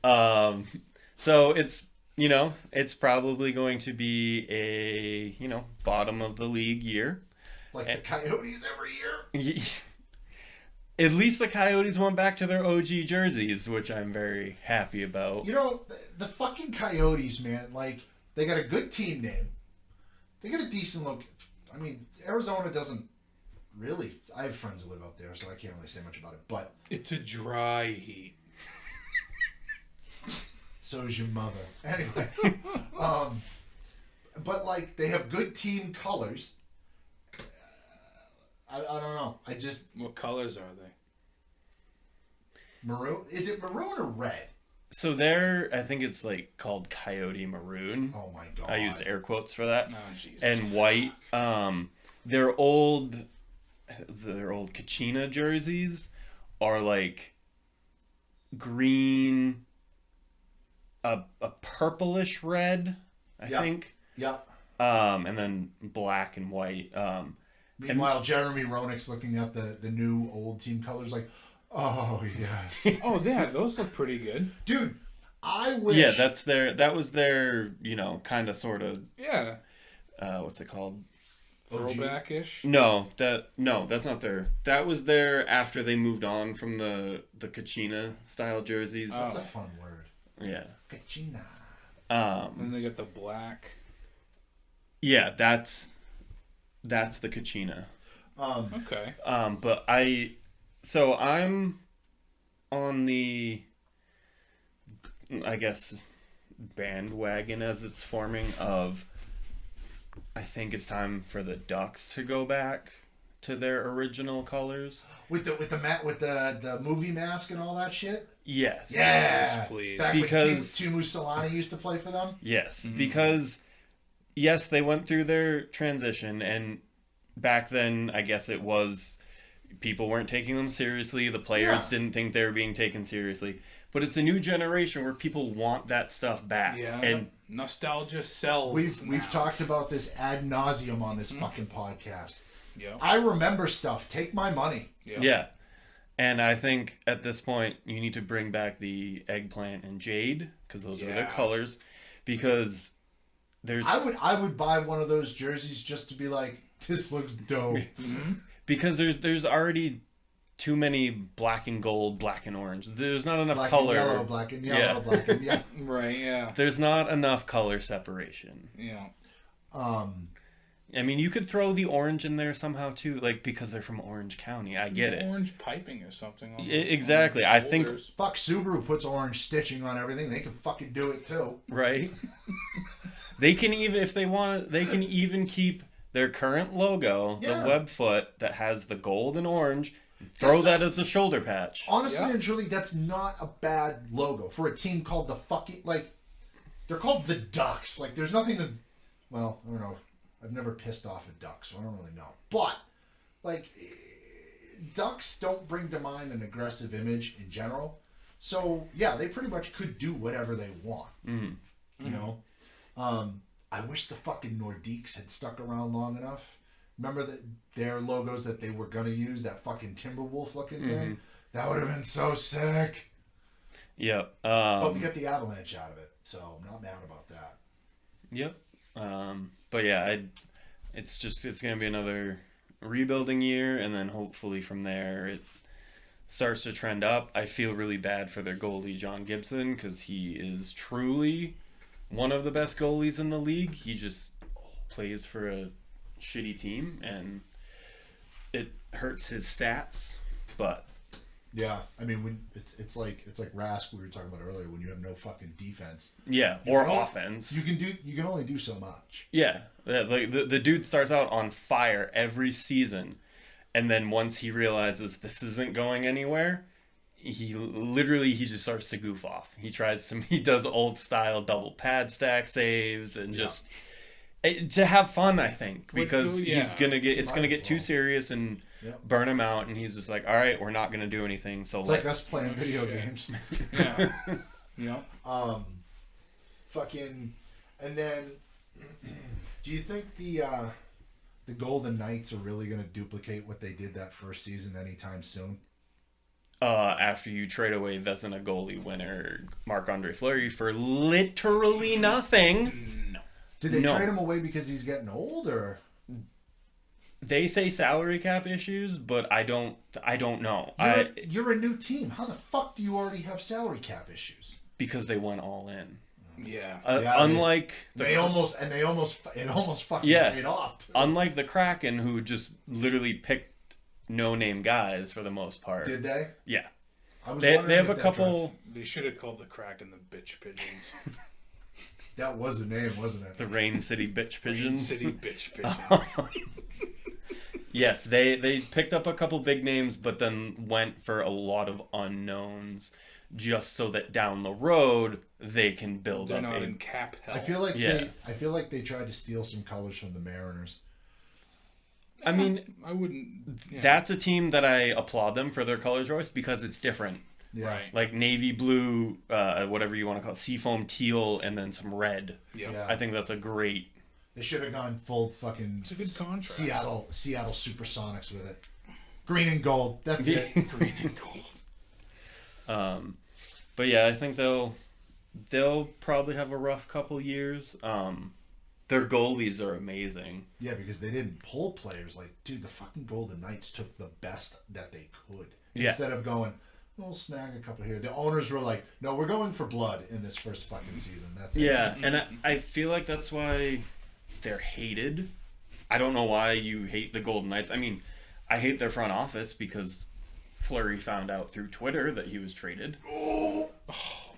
So it's, it's probably going to be a, bottom of the league year. Like the Coyotes every year? At least the Coyotes went back to their OG jerseys, which I'm very happy about. The fucking Coyotes, man, like, they got a good team name. They got a decent look. I mean, Arizona doesn't really. I have friends who live out there, so I can't really say much about it, but. It's a dry heat. So is your mother. Anyway. But, like, they have good team colors. I don't know. What colors are they? Maroon? Is it maroon or red? So I think it's like called Coyote Maroon. Oh my god. I used air quotes for that. Oh, Jesus. And white. Their old Kachina jerseys are like green, a purplish red, I think. Yeah. And then black and white. Meanwhile, Jeremy Roenick's looking at the new old team colors like, oh, yes. Oh, yeah, those look pretty good. Dude, I wish... Yeah, that was their, kind of sort of... Yeah. What's it called? Throwback-ish? No, that's not their... That was their after they moved on from the Kachina style jerseys. Oh. That's a fun word. Yeah. Kachina. And they got the black. Yeah, that's the Kachina. Okay. But I'm on the, I guess, bandwagon as it's forming of, I think it's time for the Ducks to go back to their original colors. With the movie mask and all that shit? Yes. Yes, please. Back because when Timu Solani used to play for them? Yes, because yes, they went through their transition, and back then, I guess it was people weren't taking them seriously. The players didn't think they were being taken seriously. But it's a new generation where people want that stuff back. Yeah, and nostalgia sells. We've talked about this ad nauseum on this fucking podcast. Yeah. I remember stuff. Take my money. Yeah. And I think at this point you need to bring back the eggplant and jade because those are their colors. Because there's I would buy one of those jerseys just to be like, this looks dope. Because there's already too many black and gold, black and orange. There's not enough black color. And yellow, black and yellow, black and yellow. Right, yeah. There's not enough color separation. Yeah. I mean, you could throw the orange in there somehow too, like because they're from Orange County. I get it. Orange piping or something. Exactly. I think. Fuck, Subaru puts orange stitching on everything. They can fucking do it too. Right. They can even, if they want, they can even keep their current logo, the webfoot that has the gold and orange, Throw that as a shoulder patch. Honestly and truly, that's not a bad logo for a team called the fucking, like, they're called the Ducks. Like, there's nothing to, well, I don't know. I've never pissed off a duck, so I don't really know. But, like, ducks don't bring to mind an aggressive image in general. So, yeah, they pretty much could do whatever they want. You know? I wish the fucking Nordiques had stuck around long enough. Remember their logos that they were going to use, that fucking Timberwolf looking thing? That would have been so sick. Yep. But we got the Avalanche out of it, so I'm not mad about that. Yep. But yeah, it's going to be another rebuilding year, and then hopefully from there it starts to trend up. I feel really bad for their goalie, John Gibson, because he is truly one of the best goalies in the league. He just plays for a shitty team, and it hurts his stats, but yeah, I mean, when it's like Rask we were talking about earlier, when you have no fucking defense, or offense, you can only do so much. Like the dude starts out on fire every season, and then once he realizes this isn't going anywhere, he just starts to goof off. He does old style double pad stack saves and just to have fun, I think, because it's gonna get too serious and burn him out, and he's just like, all right, we're not gonna do anything. So it's like us playing video games. Fucking, and then, do you think the Golden Knights are really gonna duplicate what they did that first season anytime soon? After you trade away Vezina goalie winner Marc-Andre Fleury for literally nothing. Did they trade him away because he's getting old, or? They say salary cap issues, but I don't know. You're a new team. How the fuck do you already have salary cap issues? Because they went all in. Yeah. Unlike it almost fucking paid off. Unlike the Kraken, who just literally picked no-name guys for the most part. Did they? Yeah. They have a couple. They should have called the Kraken the Bitch Pigeons. That was the name, wasn't it? The Rain City Bitch Pigeons. Rain City Bitch Pigeons. Yes, they picked up a couple big names, but then went for a lot of unknowns, just so that down the road they can build They're up. not in cap hell. I feel like they tried to steal some colors from the Mariners. I mean, I wouldn't. Yeah. That's a team that I applaud them for their color choice because it's different. Yeah. Right. Like navy blue, whatever you want to call it, seafoam teal, and then some red. Yeah. I think that's a great. They should have gone full fucking. It's a good contrast. Seattle Supersonics with it. Green and gold. That's it. Green and gold. But yeah, I think they'll probably have a rough couple years. Their goalies are amazing. Yeah, because they didn't pull players. Like, dude, the fucking Golden Knights took the best that they could. Instead of going, we'll snag a couple here. The owners were like, no, we're going for blood in this first fucking season. That's it. Yeah, and I feel like that's why they're hated. I don't know why you hate the Golden Knights. I mean, I hate their front office because Fleury found out through Twitter that he was traded.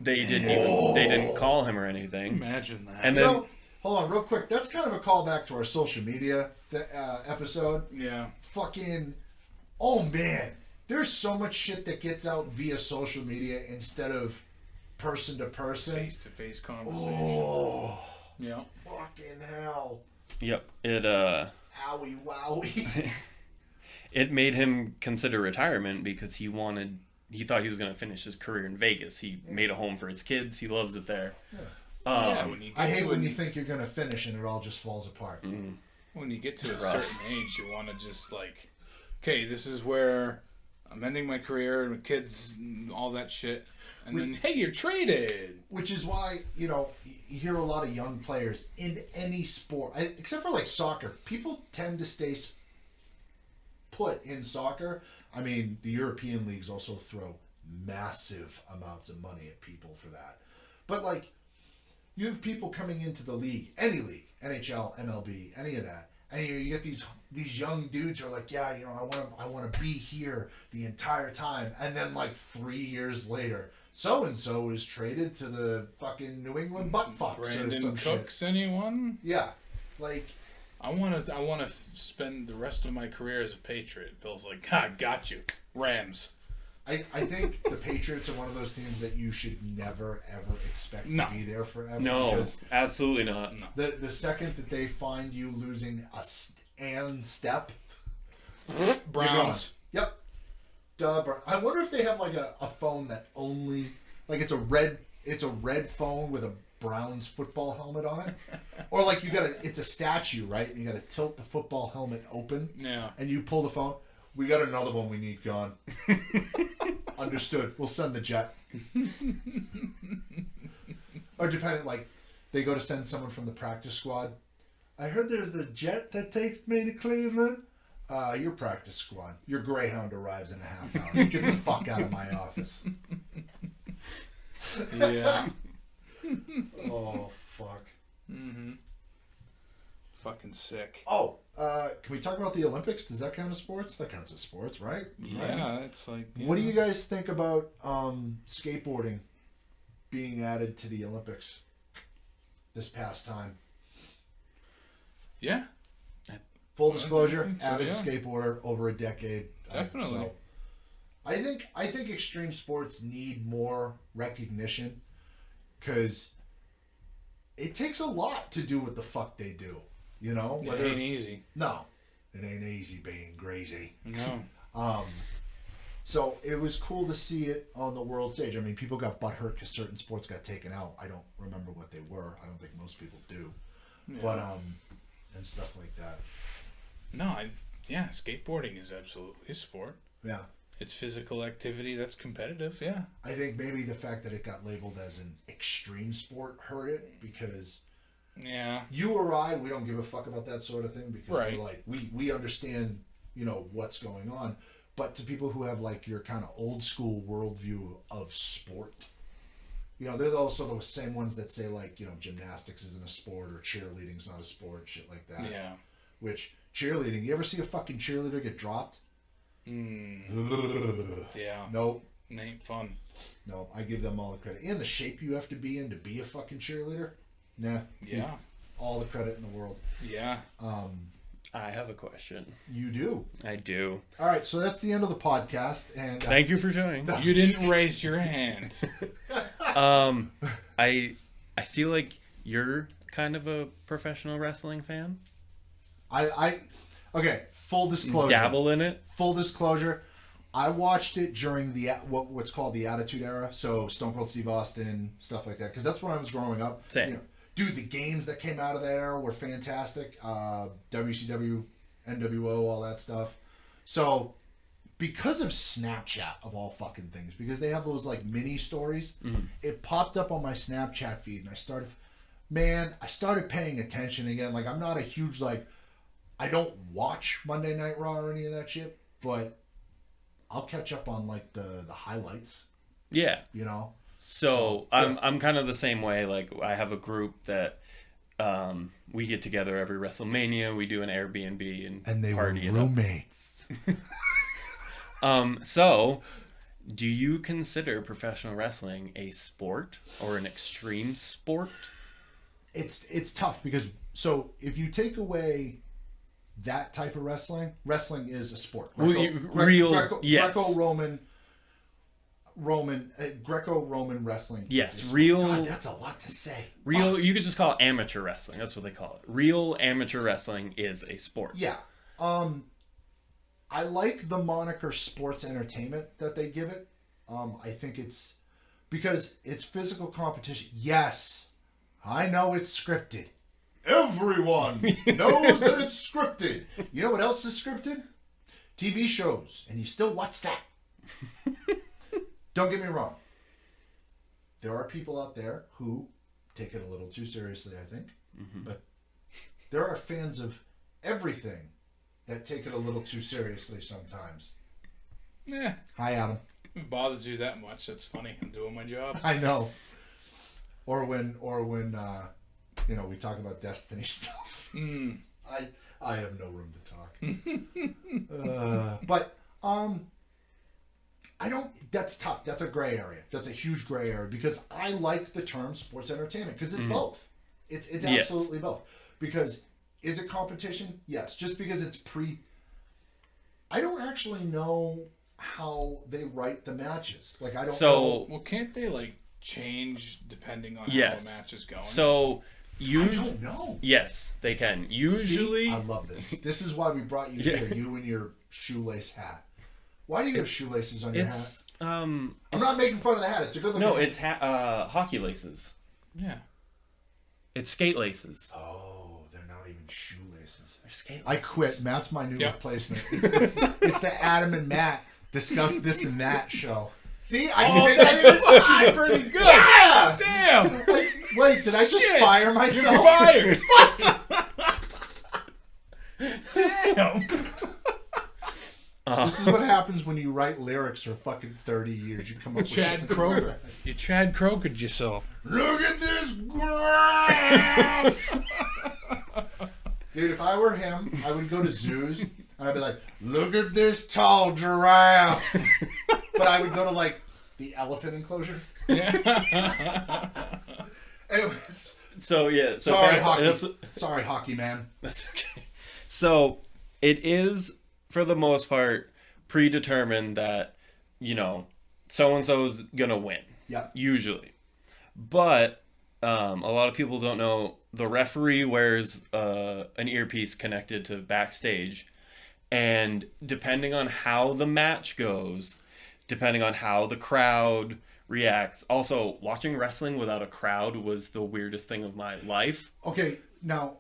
They didn't call him or anything. Imagine that. And then hold on real quick. That's kind of a callback to our social media episode. Yeah. Fucking, oh man. There's so much shit that gets out via social media instead of person to person. Face-to-face conversation. Oh. Yeah. Fucking hell. Yep. It Owie wowie. It made him consider retirement because he thought he was going to finish his career in Vegas. He made a home for his kids. He loves it there. Yeah. I hate when you think you're going to finish and it all just falls apart. When you get to a certain age, you want to just like, okay, this is where I'm ending my career and kids and all that shit. And then, hey, you're traded. Which is why, you hear a lot of young players in any sport, except for like soccer. People tend to stay put in soccer. I mean, the European leagues also throw massive amounts of money at people for that. But like, you have people coming into the league, any league, NHL, MLB, any of that, and you get these young dudes who are like, yeah, I want to be here the entire time, and then like 3 years later, so and so is traded to the fucking New England Buttfucks or some Brandon Cooks, shit. anyone? Yeah, like I want to spend the rest of my career as a Patriot. Bill's like, got you. Rams. I think the Patriots are one of those teams that you should never, ever expect No. to be there forever. No, because absolutely not. No. the second that they find you losing and step, Browns. yep. I wonder if they have like a phone that only like it's a red phone with a Browns football helmet on it, or like it's a statue, right? And you got to tilt the football helmet open, Yeah. and you pull the phone. We got another one we need gone. Understood. We'll send the jet. Or depending, like they go to send someone from the practice squad. I heard there's the jet that takes me to Cleveland. Your practice squad. Your Greyhound arrives in a half hour. Get the fuck out of my office. Yeah. Oh, fuck. Mm-hmm. Fucking sick. Oh, can we talk about the Olympics? Does that count as sports? That counts as sports, right? Yeah, it's like... Yeah. What do you guys think about skateboarding being added to the Olympics this past time? Yeah. Full disclosure, think so, avid yeah. skateboarder over a decade. Definitely. I think extreme sports need more recognition because it takes a lot to do what the fuck they do. You know, It ain't easy. No, it ain't easy being crazy. No. So it was cool to see it on the world stage. I mean, people got butthurt because certain sports got taken out. I don't remember what they were. I don't think most people do. Yeah. But and stuff like that. No, yeah, skateboarding is absolutely a sport. Yeah. It's physical activity that's competitive, yeah. I think maybe the fact that it got labeled as an extreme sport hurt it because Yeah. you or I, we don't give a fuck about that sort of thing because Right. we're like we understand, what's going on. But to people who have like your kind of old school worldview of sport, there's also the same ones that say like, gymnastics isn't a sport or cheerleading's not a sport, shit like that. Yeah. Which cheerleading, you ever see a fucking cheerleader get dropped? Yeah. Nope. It ain't fun. No, I give them all the credit. And the shape you have to be in to be a fucking cheerleader? Nah. Yeah. All the credit in the world. Yeah. I have a question. You do. I do. All right, so that's the end of the podcast. And Thank you for joining. You didn't raise your hand. I feel like you're kind of a professional wrestling fan. Okay, full disclosure. Dabble in it. Full disclosure. I watched it during what's called the Attitude Era, so Stone Cold Steve Austin, stuff like that, because that's when I was growing up. Same. Dude, the games that came out of that era were fantastic. WCW, NWO, all that stuff. So, because of Snapchat, of all fucking things, because they have those like mini stories, it popped up on my Snapchat feed, and I started paying attention again. Like, I'm not a huge I don't watch Monday Night Raw or any of that shit, but I'll catch up on like the highlights. Yeah. So I'm kind of the same way. Like, I have a group that we get together every WrestleMania. We do an Airbnb and they party were roommates. So, do you consider professional wrestling a sport or an extreme sport? It's tough because if you take away that type of wrestling is a sport. Greco-Roman wrestling. Yes, real. God, that's a lot to say. Real. You could just call it amateur wrestling. That's what they call it. Real amateur wrestling is a sport. Yeah. I like the moniker sports entertainment that they give it. I think it's because it's physical competition. Yes, I know it's scripted. Everyone knows that it's scripted. You know what else is scripted? TV shows, and you still watch that. Don't get me wrong. There are people out there who take it a little too seriously, I think. But there are fans of everything that take it a little too seriously sometimes. Yeah. Hi, Adam. If it bothers you that much, that's funny. I'm doing my job. I know. Or when we talk about Destiny stuff. I have no room to talk. But I don't. That's tough. That's a gray area. That's a huge gray area because I like the term sports entertainment because it's both. It's absolutely both. Because is it competition? Yes. Just because it's I don't actually know how they write the matches. Like, I don't So- know. Well, can't they like change depending on Yes. how a match is going? So I don't know. yes, they can. Usually, See? I love this. This is why we brought you Yeah. here, you and your shoelace hat. Why do you have shoelaces on your hat? it's I'm not making fun of the hat. It's a good looking no, hat. it's hockey laces. Yeah. It's skate laces. Oh, they're not even shoelaces. They're skate I laces. quit. Matt's my new Yeah. replacement. It's the Adam and Matt discuss this and that show. See, I Oh, did that's that. pretty good. Yeah! Damn. Wait, did I just Shit. fire You're myself? fired. Damn. This is what happens when you write lyrics for fucking 30 years. You come up with Chad shit. Kroger. You Chad Krogered yourself. Look at this graph! Dude, if I were him, I would go to zoos and I'd be like, look at this tall giraffe. But I would go to like the elephant enclosure. Yeah. Anyways, So yeah, so sorry, back- hockey. that's- Sorry, hockey man. That's okay. So it is, for the most part, predetermined that, so and so is gonna win. Yeah. Usually, but a lot of people don't know the referee wears an earpiece connected to backstage, and depending on how the match goes, depending on how the crowd reacts. Also, watching wrestling without a crowd was the weirdest thing of my life. Okay, now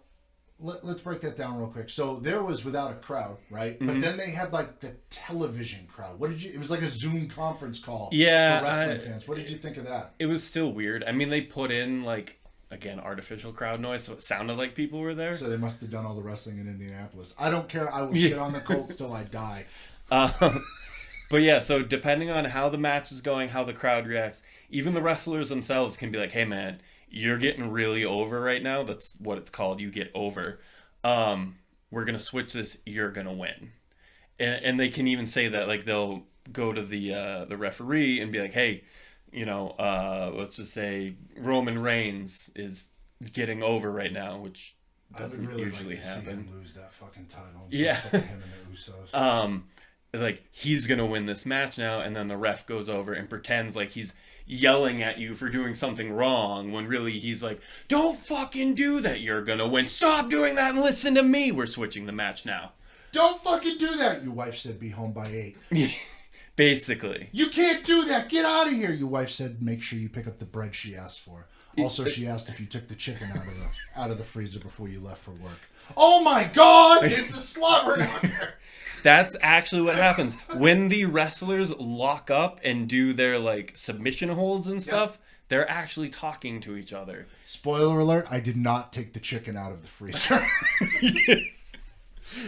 let's break that down real quick. So there was without a crowd, right? Mm-hmm. But then they had like the television crowd. What did you? It was like a Zoom conference call. Yeah, for wrestling fans. What did you think of that? It was still weird. I mean, they put in, like, again, artificial crowd noise, so it sounded like people were there. So they must have done all the wrestling in Indianapolis. I don't care. I will shit on the Colts till I die. But yeah, so depending on how the match is going, how the crowd reacts, even the wrestlers themselves can be like, hey man, you're getting really over right now. That's what it's called. You get over. We're going to switch this. You're going to win. And they can even say that, like, they'll go to the referee and be like, hey, let's just say Roman Reigns is getting over right now, which doesn't I would really usually like to see happen. him lose that fucking title. I'm Yeah. so sick of him and the Usos. Like, he's gonna win this match now, and then the ref goes over and pretends like he's yelling at you for doing something wrong, when really he's like, don't fucking do that, you're gonna win, stop doing that and listen to me, we're switching the match now. Don't fucking do that. Your wife said be home by 8. Basically. You can't do that. Get out of here. Your wife said make sure you pick up the bread she asked for. Also, she asked if you took the chicken out of the freezer before you left for work. Oh my God! It's a slobber down there. That's actually what happens when the wrestlers lock up and do their, like, submission holds and stuff. They're actually talking to each other. Spoiler alert, I did not take the chicken out of the freezer.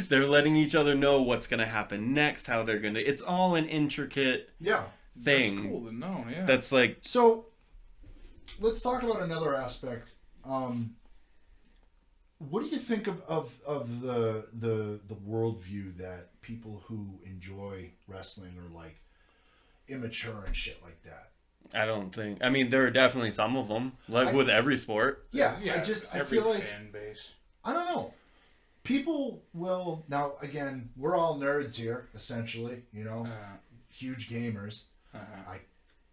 They're letting each other know what's going to happen next, how they're going to... It's all an intricate thing. That's cool to know, yeah. That's like... So, let's talk about another aspect. What do you think of the worldview that people who enjoy wrestling are, like, immature and shit like that? I don't think... I mean, there are definitely some of them, like with every sport. Yeah, yeah, I every feel like... fan base. I don't know. People will... Now, again, we're all nerds here, essentially, huge gamers.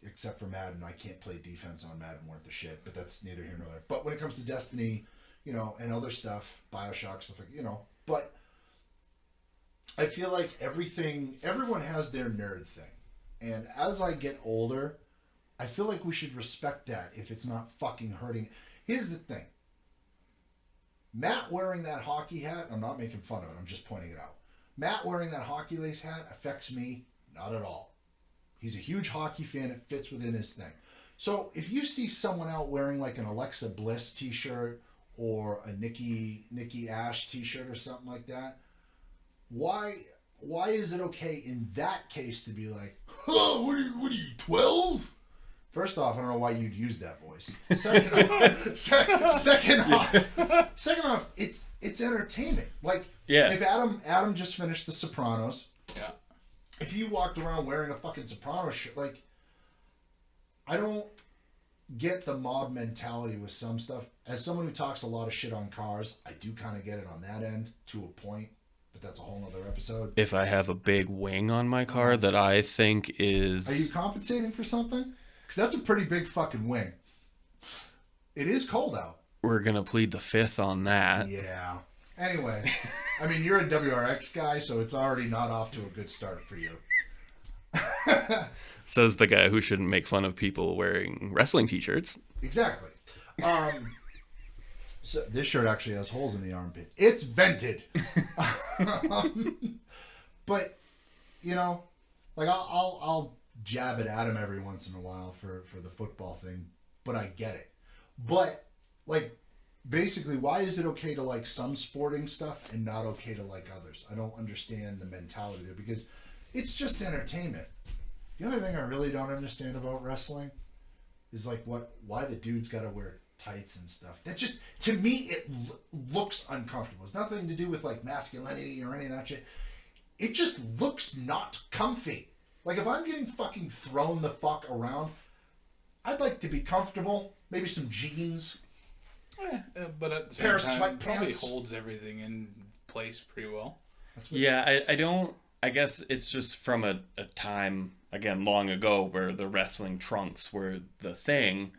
Except for Madden, I can't play defense on Madden worth a shit, but that's neither here nor there. But when it comes to Destiny, and other stuff, Bioshock, stuff like, but I feel like everyone has their nerd thing. And as I get older, I feel like we should respect that if it's not fucking hurting. Here's the thing. Matt wearing that hockey hat, I'm not making fun of it, I'm just pointing it out. Matt wearing that hockey lace hat affects me not at all. He's a huge hockey fan, it fits within his thing. So if you see someone out wearing like an Alexa Bliss t-shirt or a Nikki Ash t-shirt or something like that, why is it okay in that case to be like, oh, what are you 12? First off, I don't know why you'd use that voice. Second off, it's entertainment. Like, if Adam just finished The Sopranos, if you walked around wearing a fucking Sopranos shirt, like, I don't get the mob mentality with some stuff. As someone who talks a lot of shit on cars, I do kind of get it on that end to a point, but that's a whole nother episode. If I have a big wing on my car that I think is... Are you compensating for something? Because that's a pretty big fucking wing. It is cold out. We're going to plead the fifth on that. Yeah. Anyway, I mean, you're a WRX guy, so it's already not off to a good start for you. Says the guy who shouldn't make fun of people wearing wrestling t-shirts. Exactly. So this shirt actually has holes in the armpit. It's vented. But, you know, like I'll jab it at him every once in a while for the football thing, but I get it. But, like, basically, why is it okay to like some sporting stuff and not okay to like others? I don't understand the mentality there because it's just entertainment. The only thing I really don't understand about wrestling is like why the dude's got to wear tights and stuff. That just, to me, it looks uncomfortable. It's nothing to do with like masculinity or any of that shit. It just looks not comfy. Like if I'm getting fucking thrown the fuck around, I'd like to be comfortable. Maybe some jeans. But at the Pair same of time, it probably sweatpants. holds everything in place pretty well. Yeah, I don't... I guess it's just from a time, again, long ago where the wrestling trunks were the thing.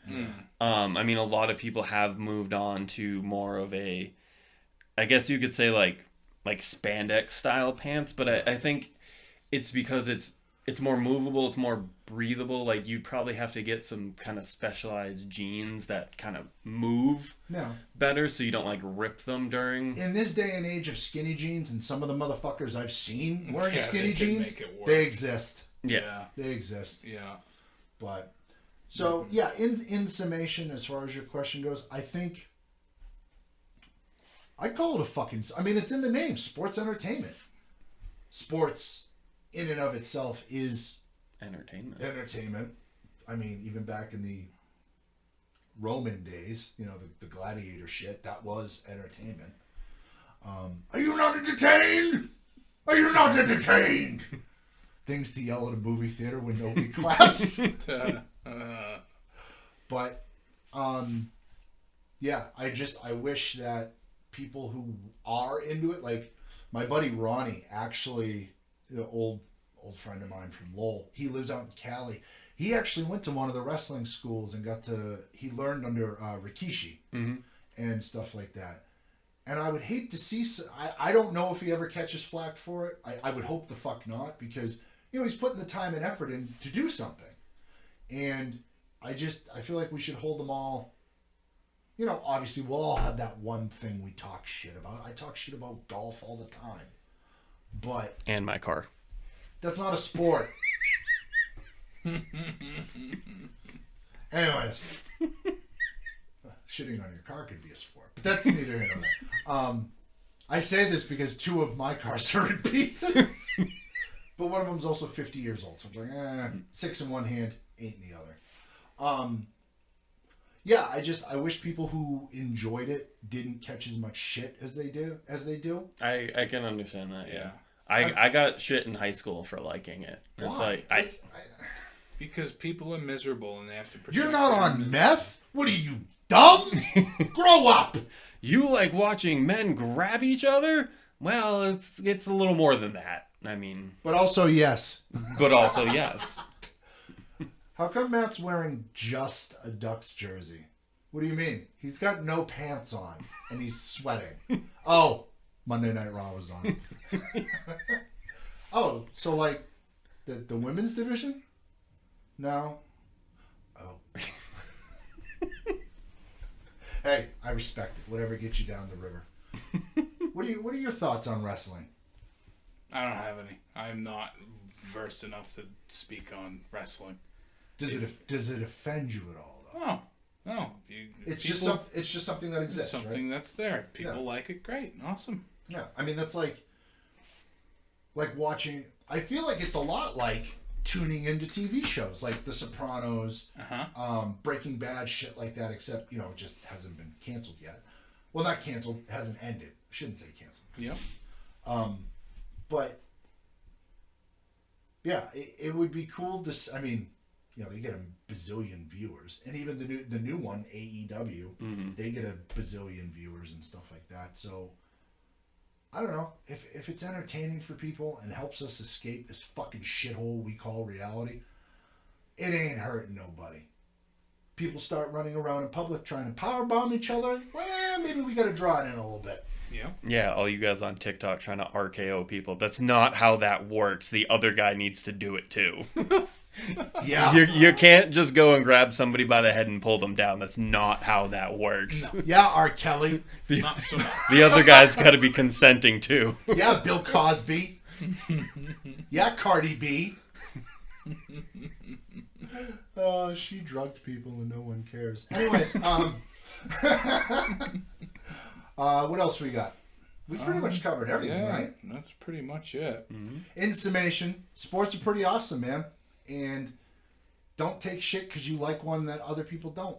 I mean, a lot of people have moved on to more of a... I guess you could say like spandex style pants, but I think it's because it's more movable, it's more breathable. Like you'd probably have to get some kind of specialized jeans that kind of move better so you don't like rip them during. In this day and age of skinny jeans, and some of the motherfuckers I've seen wearing skinny they could jeans, make it work. they exist. Yeah. They exist. Yeah. But so yeah, in summation, as far as your question goes, I think I'd call it a fucking... I mean, it's in the name, sports entertainment. Sports in and of itself is entertainment. I mean, even back in the Roman days, you know, the gladiator shit, that was entertainment. Are you not entertained? Are you not entertained? Things to yell at a movie theater when nobody claps. But, yeah, I wish that people who are into it, like my buddy Ronnie, actually, an old friend of mine from Lowell, he lives out in Cali. He actually went to one of the wrestling schools and he learned under Rikishi and stuff like that. And I would hate to see, I don't know if he ever catches flack for it. I would hope the fuck not, because, you know, he's putting the time and effort in to do something. And I feel like we should hold them all. You know, obviously we'll all have that one thing we talk shit about. I talk shit about golf all the time. But... And my car. That's not a sport. Anyways. Shitting on your car could be a sport. But that's neither here nor there. I say this because two of my cars are in pieces. But one of them's also 50 years old. So I'm like, 6 in one hand, 8 in the other. Yeah, I wish people who enjoyed it didn't catch as much shit as they do. I can understand that, yeah. I got shit in high school for liking it. It's Why? like Because people are miserable and they have to protect You're not their on misery. meth? What are you, dumb? Grow up! You like watching men grab each other? Well, it's a little more than that. I mean, But also, yes. but also yes. How come Matt's wearing just a Ducks jersey? What do you mean? He's got no pants on and he's sweating. Oh, Monday Night Raw was on. Oh, so like the women's division? No. Oh. Hey, I respect it. Whatever gets you down the river. What are your thoughts on wrestling? I don't have any. I'm not versed enough to speak on wrestling. Does it offend you at all though? No. It's just something that exists. It's something right? that's there. If people like it, great, awesome. Yeah, I mean that's like watching. I feel like it's a lot like tuning into TV shows like The Sopranos, Breaking Bad, shit like that. Except it just hasn't been canceled yet. Well, not canceled, it hasn't ended. I shouldn't say canceled. Yep. But yeah, it would be cool to. I mean, they get a bazillion viewers, and even the new one, AEW, they get a bazillion viewers and stuff like that. So I don't know, if it's entertaining for people and helps us escape this fucking shithole we call reality, it ain't hurting nobody. People start running around in public trying to powerbomb each other. Well, maybe we got to draw it in a little bit. Yeah. Yeah, all you guys on TikTok trying to RKO people. That's not how that works. The other guy needs to do it too. Yeah. You can't just go and grab somebody by the head and pull them down. That's not how that works. No. Yeah, R. Kelly. Not so much. The other guy's got to be consenting too. Yeah, Bill Cosby. Yeah, Cardi B. Oh, she drugged people and no one cares. Anyways, what else we got? We pretty much covered everything, right? That's pretty much it. Mm-hmm. In summation, sports are pretty awesome, man. And don't take shit because you like one that other people don't.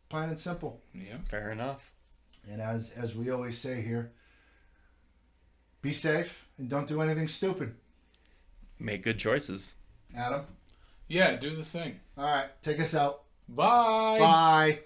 Plain and simple. Yeah. Fair enough. And as we always say here, be safe and don't do anything stupid. Make good choices. Adam? Yeah, do the thing. All right, take us out. Bye. Bye.